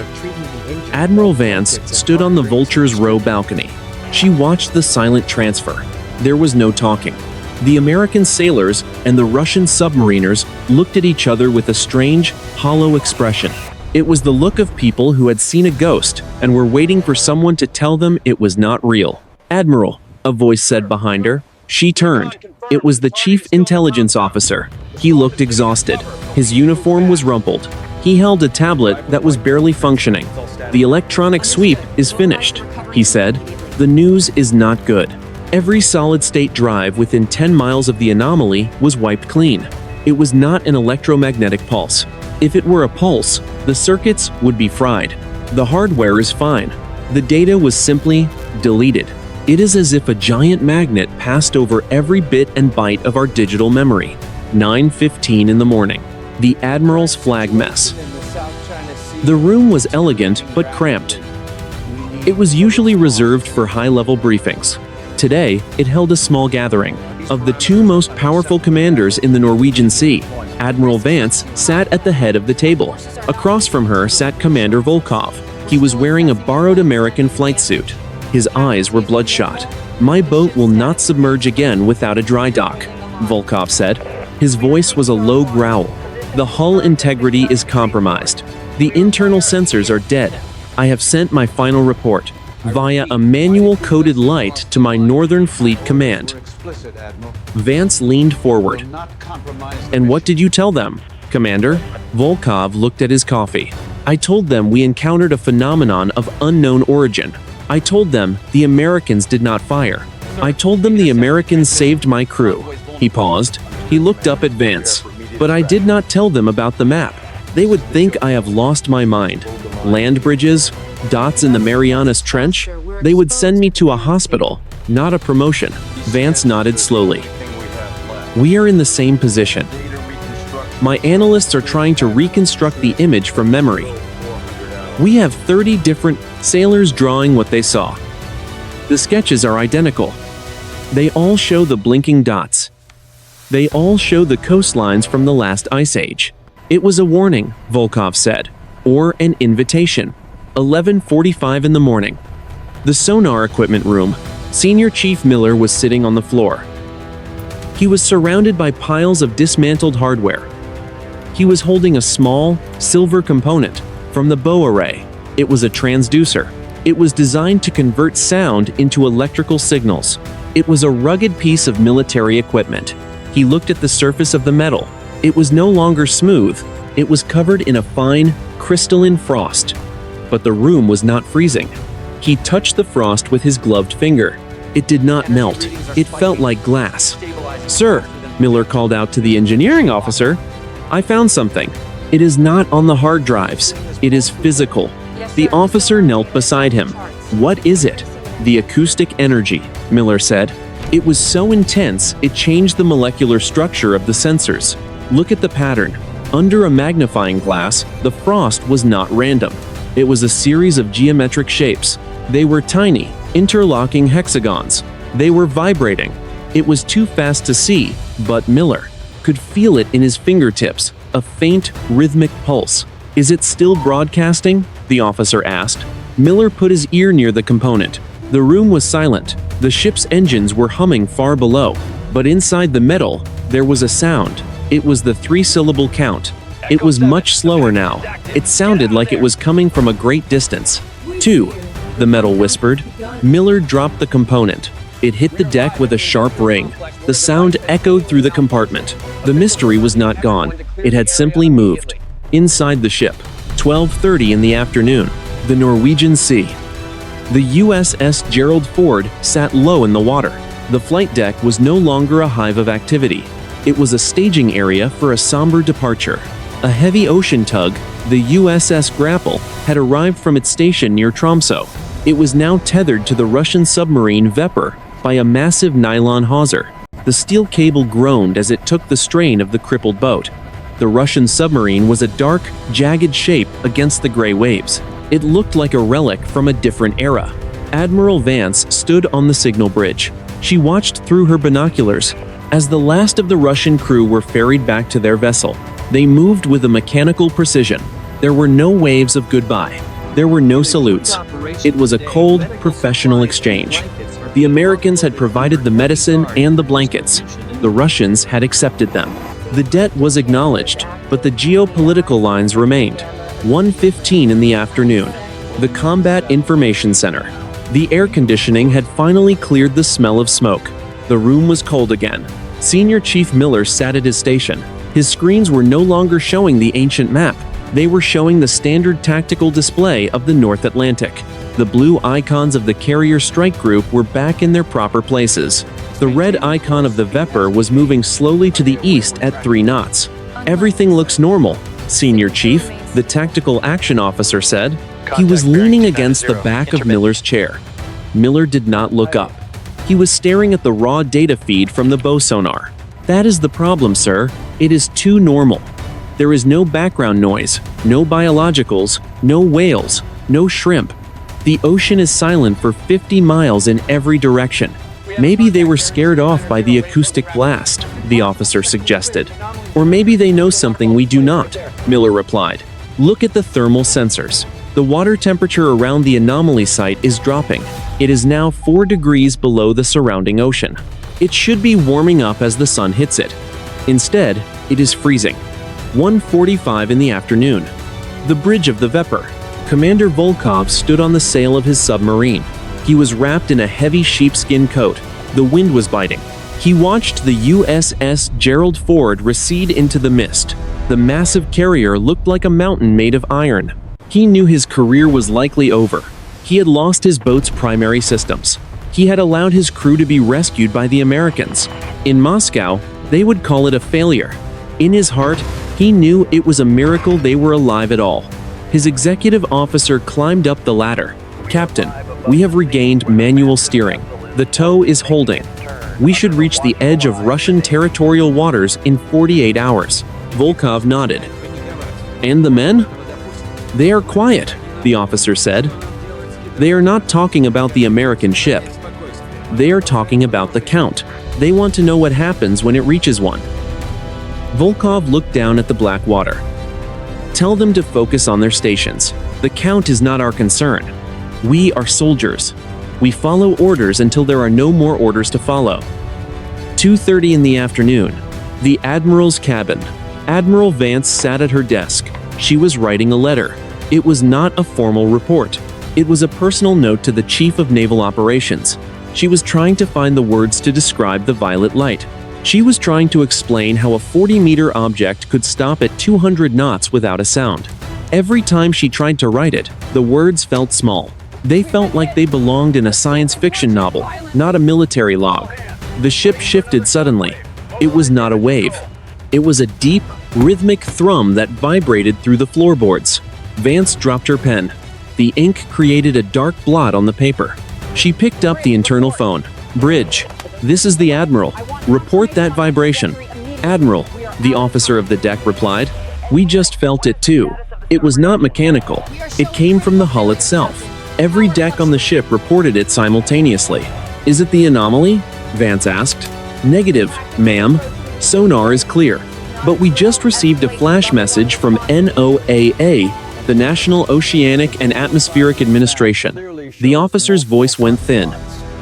Admiral Vance stood on the Vulture's row balcony. She watched the silent transfer. There was no talking. The American sailors and the Russian submariners looked at each other with a strange, hollow expression. It was the look of people who had seen a ghost and were waiting for someone to tell them it was not real. Admiral, a voice said behind her. She turned. It was the chief intelligence officer. He looked exhausted. His uniform was rumpled. He held a tablet that was barely functioning. The electronic sweep is finished, he said. The news is not good. Every solid-state drive within 10 miles of the anomaly was wiped clean. It was not an electromagnetic pulse. If it were a pulse, the circuits would be fried. The hardware is fine. The data was simply deleted. It is as if a giant magnet passed over every bit and byte of our digital memory. 9:15 in the morning. The Admiral's flag mess. The room was elegant but cramped. It was usually reserved for high-level briefings. Today, it held a small gathering. Of the two most powerful commanders in the Norwegian Sea, Admiral Vance sat at the head of the table. Across from her sat Commander Volkov. He was wearing a borrowed American flight suit. His eyes were bloodshot. My boat will not submerge again without a dry dock, Volkov said. His voice was a low growl. The hull integrity is compromised. The internal sensors are dead. I have sent my final report via a manual-coded light to my Northern Fleet Command. Vance leaned forward. And what did you tell them, Commander? Volkov looked at his coffee. I told them we encountered a phenomenon of unknown origin. I told them the Americans did not fire. I told them the Americans saved my crew. He paused. He looked up at Vance. But I did not tell them about the map. They would think I have lost my mind. Land bridges, dots in the Marianas Trench, they would send me to a hospital, not a promotion. Vance nodded slowly. We are in the same position. My analysts are trying to reconstruct the image from memory. We have 30 different sailors drawing what they saw. The sketches are identical. They all show the blinking dots. They all show the coastlines from the last ice age. It was a warning, Volkov said, or an invitation. 11:45 in the morning. The sonar equipment room. Senior Chief Miller was sitting on the floor. He was surrounded by piles of dismantled hardware. He was holding a small, silver component from the bow array. It was a transducer. It was designed to convert sound into electrical signals. It was a rugged piece of military equipment. He looked at the surface of the metal. It was no longer smooth. It was covered in a fine, crystalline frost. But the room was not freezing. He touched the frost with his gloved finger. It did not melt. It felt like glass. "Sir," Miller called out to the engineering officer, "I found something. It is not on the hard drives. It is physical." The officer knelt beside him. "What is it?" "The acoustic energy," Miller said. "It was so intense, it changed the molecular structure of the sensors. Look at the pattern. Under a magnifying glass, the frost was not random. It was a series of geometric shapes. They were tiny, interlocking hexagons. They were vibrating. It was too fast to see, but Miller could feel it in his fingertips, a faint, rhythmic pulse. "Is it still broadcasting?" the officer asked. Miller put his ear near the component. The room was silent. The ship's engines were humming far below. But inside the metal, there was a sound. It was the three-syllable count. It was much slower now. It sounded like it was coming from a great distance. "2," the metal whispered. Miller dropped the component. It hit the deck with a sharp ring. The sound echoed through the compartment. The mystery was not gone. It had simply moved. Inside the ship, 12:30 in the afternoon, the Norwegian Sea. The USS Gerald Ford sat low in the water. The flight deck was no longer a hive of activity. It was a staging area for a somber departure. A heavy ocean tug, the USS Grapple, had arrived from its station near Tromsø. It was now tethered to the Russian submarine Vepr by a massive nylon hawser. The steel cable groaned as it took the strain of the crippled boat. The Russian submarine was a dark, jagged shape against the gray waves. It looked like a relic from a different era. Admiral Vance stood on the signal bridge. She watched through her binoculars. As the last of the Russian crew were ferried back to their vessel, they moved with a mechanical precision. There were no waves of goodbye. There were no salutes. It was a cold, professional exchange. The Americans had provided the medicine and the blankets. The Russians had accepted them. The debt was acknowledged, but the geopolitical lines remained. 1:15 in the afternoon. The Combat Information Center. The air conditioning had finally cleared the smell of smoke. The room was cold again. Senior Chief Miller sat at his station. His screens were no longer showing the ancient map. They were showing the standard tactical display of the North Atlantic. The blue icons of the carrier strike group were back in their proper places. The red icon of the Vepr was moving slowly to the east at 3 knots. "Everything looks normal, Senior Chief," the tactical action officer said. He was leaning against the back of Miller's chair. Miller did not look up. He was staring at the raw data feed from the bow sonar. "That is the problem, sir. It is too normal. There is no background noise, no biologicals, no whales, no shrimp. The ocean is silent for 50 miles in every direction. Maybe they were scared off by the acoustic blast," the officer suggested. "Or maybe they know something we do not," Miller replied. "Look at the thermal sensors. The water temperature around the anomaly site is dropping. It is now 4 degrees below the surrounding ocean. It should be warming up as the sun hits it. Instead, it is freezing." 1:45 in the afternoon. The bridge of the Vepr. Commander Volkov stood on the sail of his submarine. He was wrapped in a heavy sheepskin coat. The wind was biting. He watched the USS Gerald Ford recede into the mist. The massive carrier looked like a mountain made of iron. He knew his career was likely over. He had lost his boat's primary systems. He had allowed his crew to be rescued by the Americans. In Moscow, they would call it a failure. In his heart, he knew it was a miracle they were alive at all. His executive officer climbed up the ladder. "Captain, we have regained manual steering. The tow is holding. We should reach the edge of Russian territorial waters in 48 hours. Volkov nodded. "And the men?" "They are quiet," the officer said. "They are not talking about the American ship. They are talking about the Count. They want to know what happens when it reaches one." Volkov looked down at the black water. "Tell them to focus on their stations. The Count is not our concern. We are soldiers. We follow orders until there are no more orders to follow." 2:30 in the afternoon. The Admiral's cabin. Admiral Vance sat at her desk. She was writing a letter. It was not a formal report. It was a personal note to the Chief of Naval Operations. She was trying to find the words to describe the violet light. She was trying to explain how a 40-meter object could stop at 200 knots without a sound. Every time she tried to write it, the words felt small. They felt like they belonged in a science fiction novel, not a military log. The ship shifted suddenly. It was not a wave. It was a deep, rhythmic thrum that vibrated through the floorboards. Vance dropped her pen. The ink created a dark blot on the paper. She picked up the internal phone. "Bridge. This is the Admiral. Report that vibration." "Admiral," the officer of the deck replied. "We just felt it too. It was not mechanical. It came from the hull itself. Every deck on the ship reported it simultaneously." "Is it the anomaly?" Vance asked. "Negative, ma'am. Sonar is clear. But we just received a flash message from NOAA, the National Oceanic and Atmospheric Administration." The officer's voice went thin.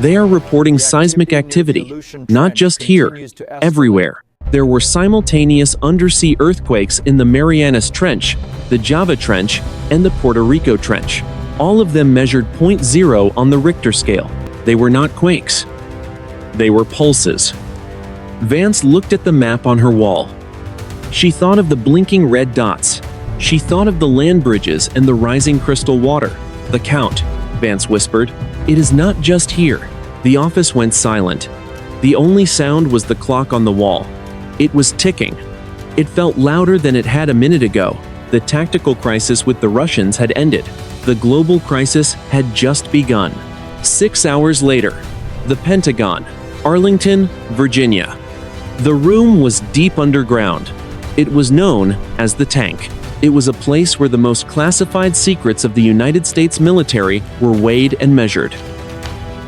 "They are reporting seismic activity, not just here, everywhere. There were simultaneous undersea earthquakes in the Marianas Trench, the Java Trench, and the Puerto Rico Trench. All of them measured 0.0 on the Richter scale. They were not quakes. They were pulses." Vance looked at the map on her wall. She thought of the blinking red dots. She thought of the land bridges and the rising crystal water. "The count," Vance whispered. "It is not just here." The office went silent. The only sound was the clock on the wall. It was ticking. It felt louder than it had a minute ago. The tactical crisis with the Russians had ended. The global crisis had just begun. 6 hours later, the Pentagon, Arlington, Virginia. The room was deep underground. It was known as the tank. It was a place where the most classified secrets of the United States military were weighed and measured.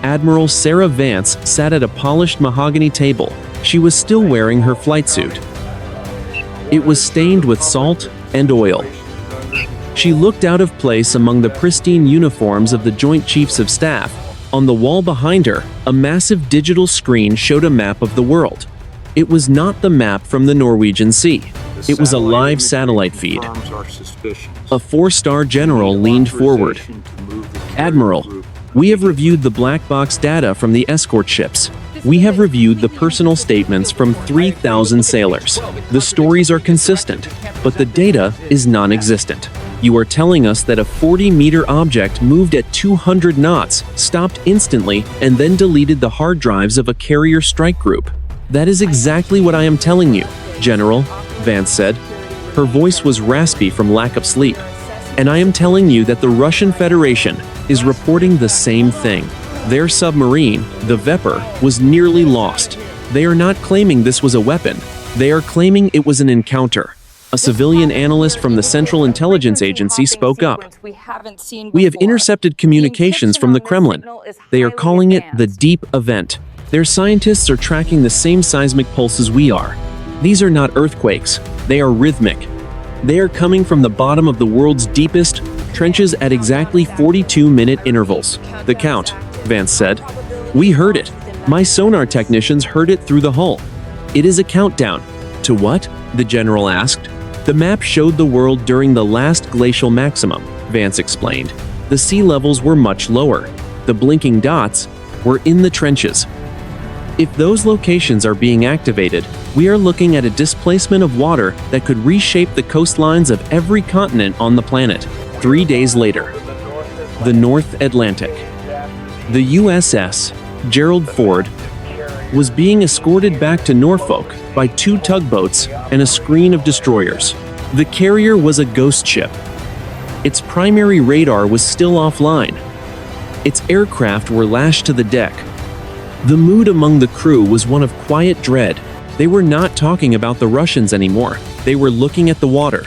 Admiral Sarah Vance sat at a polished mahogany table. She was still wearing her flight suit. It was stained with salt and oil. She looked out of place among the pristine uniforms of the Joint Chiefs of Staff. On the wall behind her, a massive digital screen showed a map of the world. It was not the map from the Norwegian Sea. It was a live satellite feed. A 4-star general leaned forward. "Admiral, we have reviewed the black box data from the escort ships. We have reviewed the personal statements from 3,000 sailors. The stories are consistent, but the data is non-existent. You are telling us that a 40-meter object moved at 200 knots, stopped instantly, and then deleted the hard drives of a carrier strike group." "That is exactly what I am telling you, General," Vance said. Her voice was raspy from lack of sleep. "And I am telling you that the Russian Federation is reporting the same thing. Their submarine, the Vepr, was nearly lost. They are not claiming this was a weapon. They are claiming it was an encounter." A civilian analyst from the Central Intelligence Agency spoke up. "We have intercepted communications from the Kremlin. They are calling it the Deep Event. Their scientists are tracking the same seismic pulses we are. These are not earthquakes. They are rhythmic. They are coming from the bottom of the world's deepest trenches at exactly 42-minute intervals." "The count," Vance said. "We heard it. My sonar technicians heard it through the hull." "It is a countdown." "To what?" the general asked. "The map showed the world during the last glacial maximum," Vance explained. "The sea levels were much lower. The blinking dots were in the trenches. If those locations are being activated, we are looking at a displacement of water that could reshape the coastlines of every continent on the planet." 3 days later, the North Atlantic. The USS Gerald Ford was being escorted back to Norfolk by 2 tugboats and a screen of destroyers. The carrier was a ghost ship. Its primary radar was still offline. Its aircraft were lashed to the deck. The mood among the crew was one of quiet dread. They were not talking about the Russians anymore. They were looking at the water.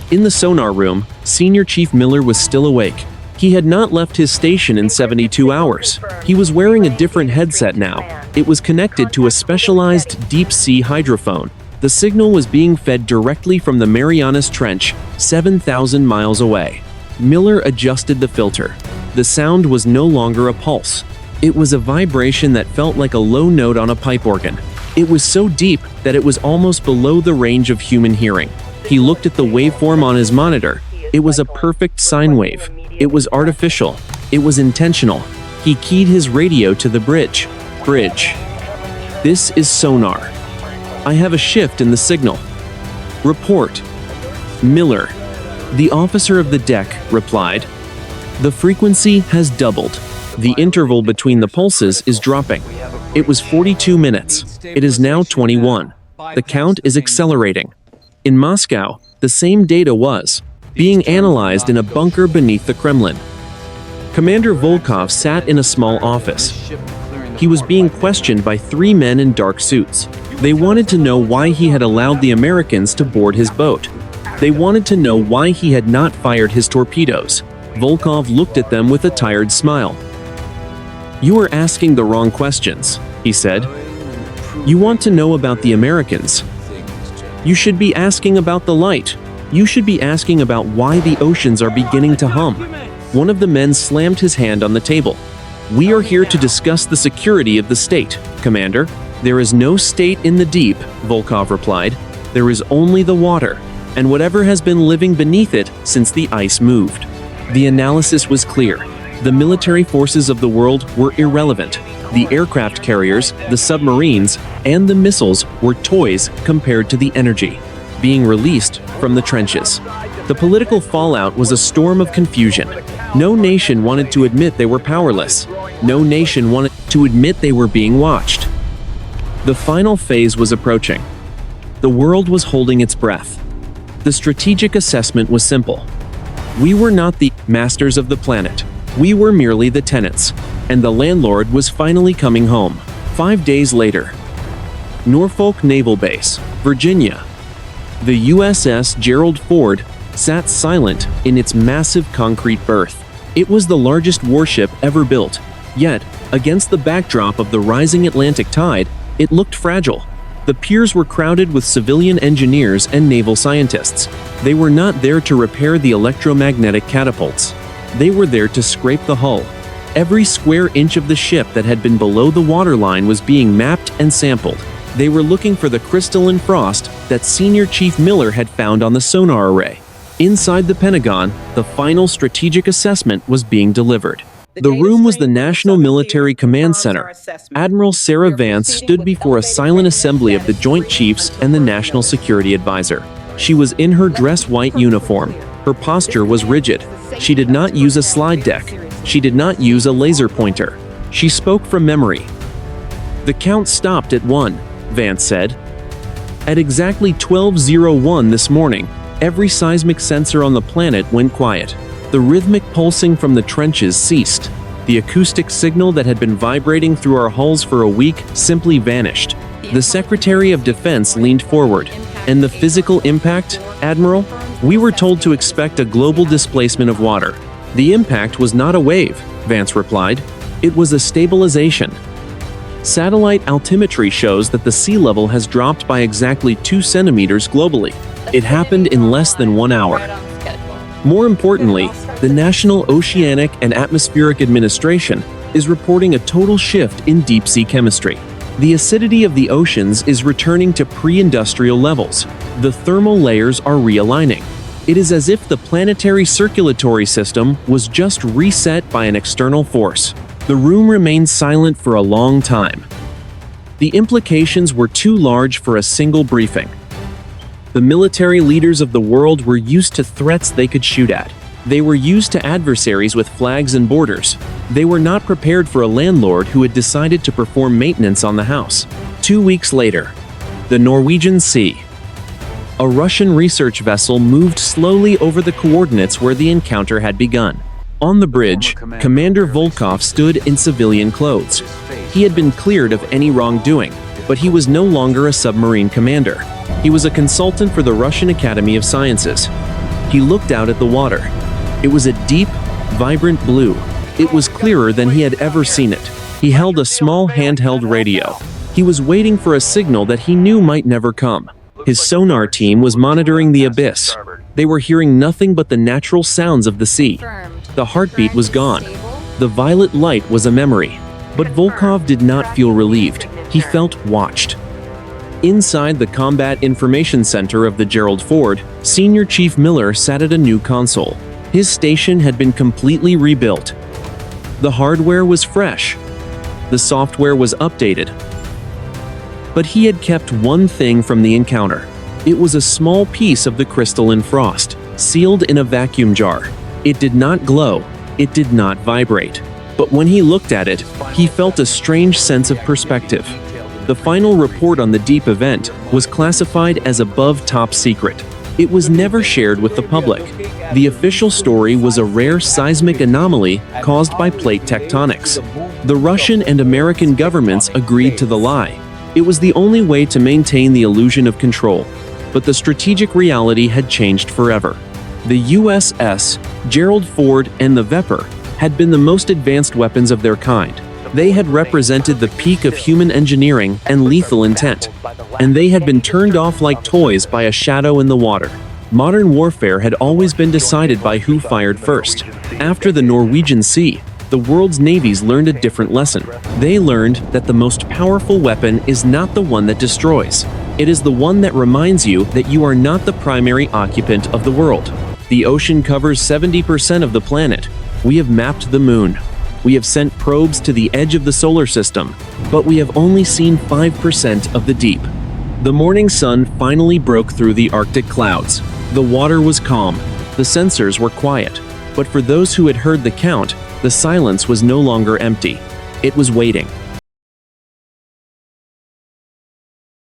In the sonar room, Senior Chief Miller was still awake. He had not left his station in 72 hours. He was wearing a different headset now. It was connected to a specialized deep-sea hydrophone. The signal was being fed directly from the Marianas Trench, 7,000 miles away. Miller adjusted the filter. The sound was no longer a pulse. It was a vibration that felt like a low note on a pipe organ. It was so deep that it was almost below the range of human hearing. He looked at the waveform on his monitor. It was a perfect sine wave. It was artificial. It was intentional. He keyed his radio to the bridge. Bridge. This is sonar. I have a shift in the signal. Report. Miller. The officer of the deck replied. The frequency has doubled. The interval between the pulses is dropping. It was 42 minutes. It is now 21. The count is accelerating. In Moscow, the same data was being analyzed in a bunker beneath the Kremlin. Commander Volkov sat in a small office. He was being questioned by 3 men in dark suits. They wanted to know why he had allowed the Americans to board his boat. They wanted to know why he had not fired his torpedoes. Volkov looked at them with a tired smile. You are asking the wrong questions, he said. You want to know about the Americans. You should be asking about the light. You should be asking about why the oceans are beginning to hum. One of the men slammed his hand on the table. We are here to discuss the security of the state, Commander. There is no state in the deep, Volkov replied. There is only the water, and whatever has been living beneath it since the ice moved. The analysis was clear. The military forces of the world were irrelevant. The aircraft carriers, the submarines, and the missiles were toys compared to the energy being released from the trenches. The political fallout was a storm of confusion. No nation wanted to admit they were powerless. No nation wanted to admit they were being watched. The final phase was approaching. The world was holding its breath. The strategic assessment was simple. We were not the masters of the planet. We were merely the tenants, and the landlord was finally coming home. 5 days later, Norfolk Naval Base, Virginia. The USS Gerald Ford sat silent in its massive concrete berth. It was the largest warship ever built, yet, against the backdrop of the rising Atlantic tide, it looked fragile. The piers were crowded with civilian engineers and naval scientists. They were not there to repair the electromagnetic catapults. They were there to scrape the hull. Every square inch of the ship that had been below the waterline was being mapped and sampled. They were looking for the crystalline frost that Senior Chief Miller had found on the sonar array. Inside the Pentagon, the final strategic assessment was being delivered. The room was the National Military Command Center. Admiral Sarah Vance stood before a silent assembly of the Joint Chiefs and the National Security Advisor. She was in her dress white uniform. Her posture was rigid. She did not use a slide deck. She did not use a laser pointer. She spoke from memory. The count stopped at 1, Vance said. At exactly 12:01 this morning, every seismic sensor on the planet went quiet. The rhythmic pulsing from the trenches ceased. The acoustic signal that had been vibrating through our hulls for a week simply vanished. The Secretary of Defense leaned forward. And the physical impact, Admiral? We were told to expect a global displacement of water. The impact was not a wave, Vance replied. It was a stabilization. Satellite altimetry shows that the sea level has dropped by exactly 2 centimeters globally. It happened in less than 1 hour. More importantly, the National Oceanic and Atmospheric Administration is reporting a total shift in deep-sea chemistry. The acidity of the oceans is returning to pre-industrial levels. The thermal layers are realigning. It is as if the planetary circulatory system was just reset by an external force. The room remained silent for a long time. The implications were too large for a single briefing. The military leaders of the world were used to threats they could shoot at. They were used to adversaries with flags and borders. They were not prepared for a landlord who had decided to perform maintenance on the house. 2 weeks later, the Norwegian Sea. A Russian research vessel moved slowly over the coordinates where the encounter had begun. On the bridge, Commander Volkov stood in civilian clothes. He had been cleared of any wrongdoing, but he was no longer a submarine commander. He was a consultant for the Russian Academy of Sciences. He looked out at the water. It was a deep, vibrant blue. It was clearer than he had ever seen it. He held a small handheld radio. He was waiting for a signal that he knew might never come. His sonar team was monitoring the abyss. They were hearing nothing but the natural sounds of the sea. The heartbeat was gone. The violet light was a memory. But Volkov did not feel relieved. He felt watched. Inside the Combat Information Center of the Gerald Ford, Senior Chief Miller sat at a new console. His station had been completely rebuilt. The hardware was fresh. The software was updated. But he had kept one thing from the encounter. It was a small piece of the crystalline frost, sealed in a vacuum jar. It did not glow. It did not vibrate. But when he looked at it, he felt a strange sense of perspective. The final report on the deep event was classified as above top secret. It was never shared with the public. The official story was a rare seismic anomaly caused by plate tectonics. The Russian and American governments agreed to the lie. It was the only way to maintain the illusion of control. But the strategic reality had changed forever. The USS Gerald Ford and the Vepr had been the most advanced weapons of their kind. They had represented the peak of human engineering and lethal intent, and they had been turned off like toys by a shadow in the water. Modern warfare had always been decided by who fired first. After the Norwegian Sea, the world's navies learned a different lesson. They learned that the most powerful weapon is not the one that destroys. It is the one that reminds you that you are not the primary occupant of the world. The ocean covers 70% of the planet. We have mapped the moon. We have sent probes to the edge of the solar system, but we have only seen 5% of the deep. The morning sun finally broke through the Arctic clouds. The water was calm. The sensors were quiet. But for those who had heard the count, the silence was no longer empty. It was waiting.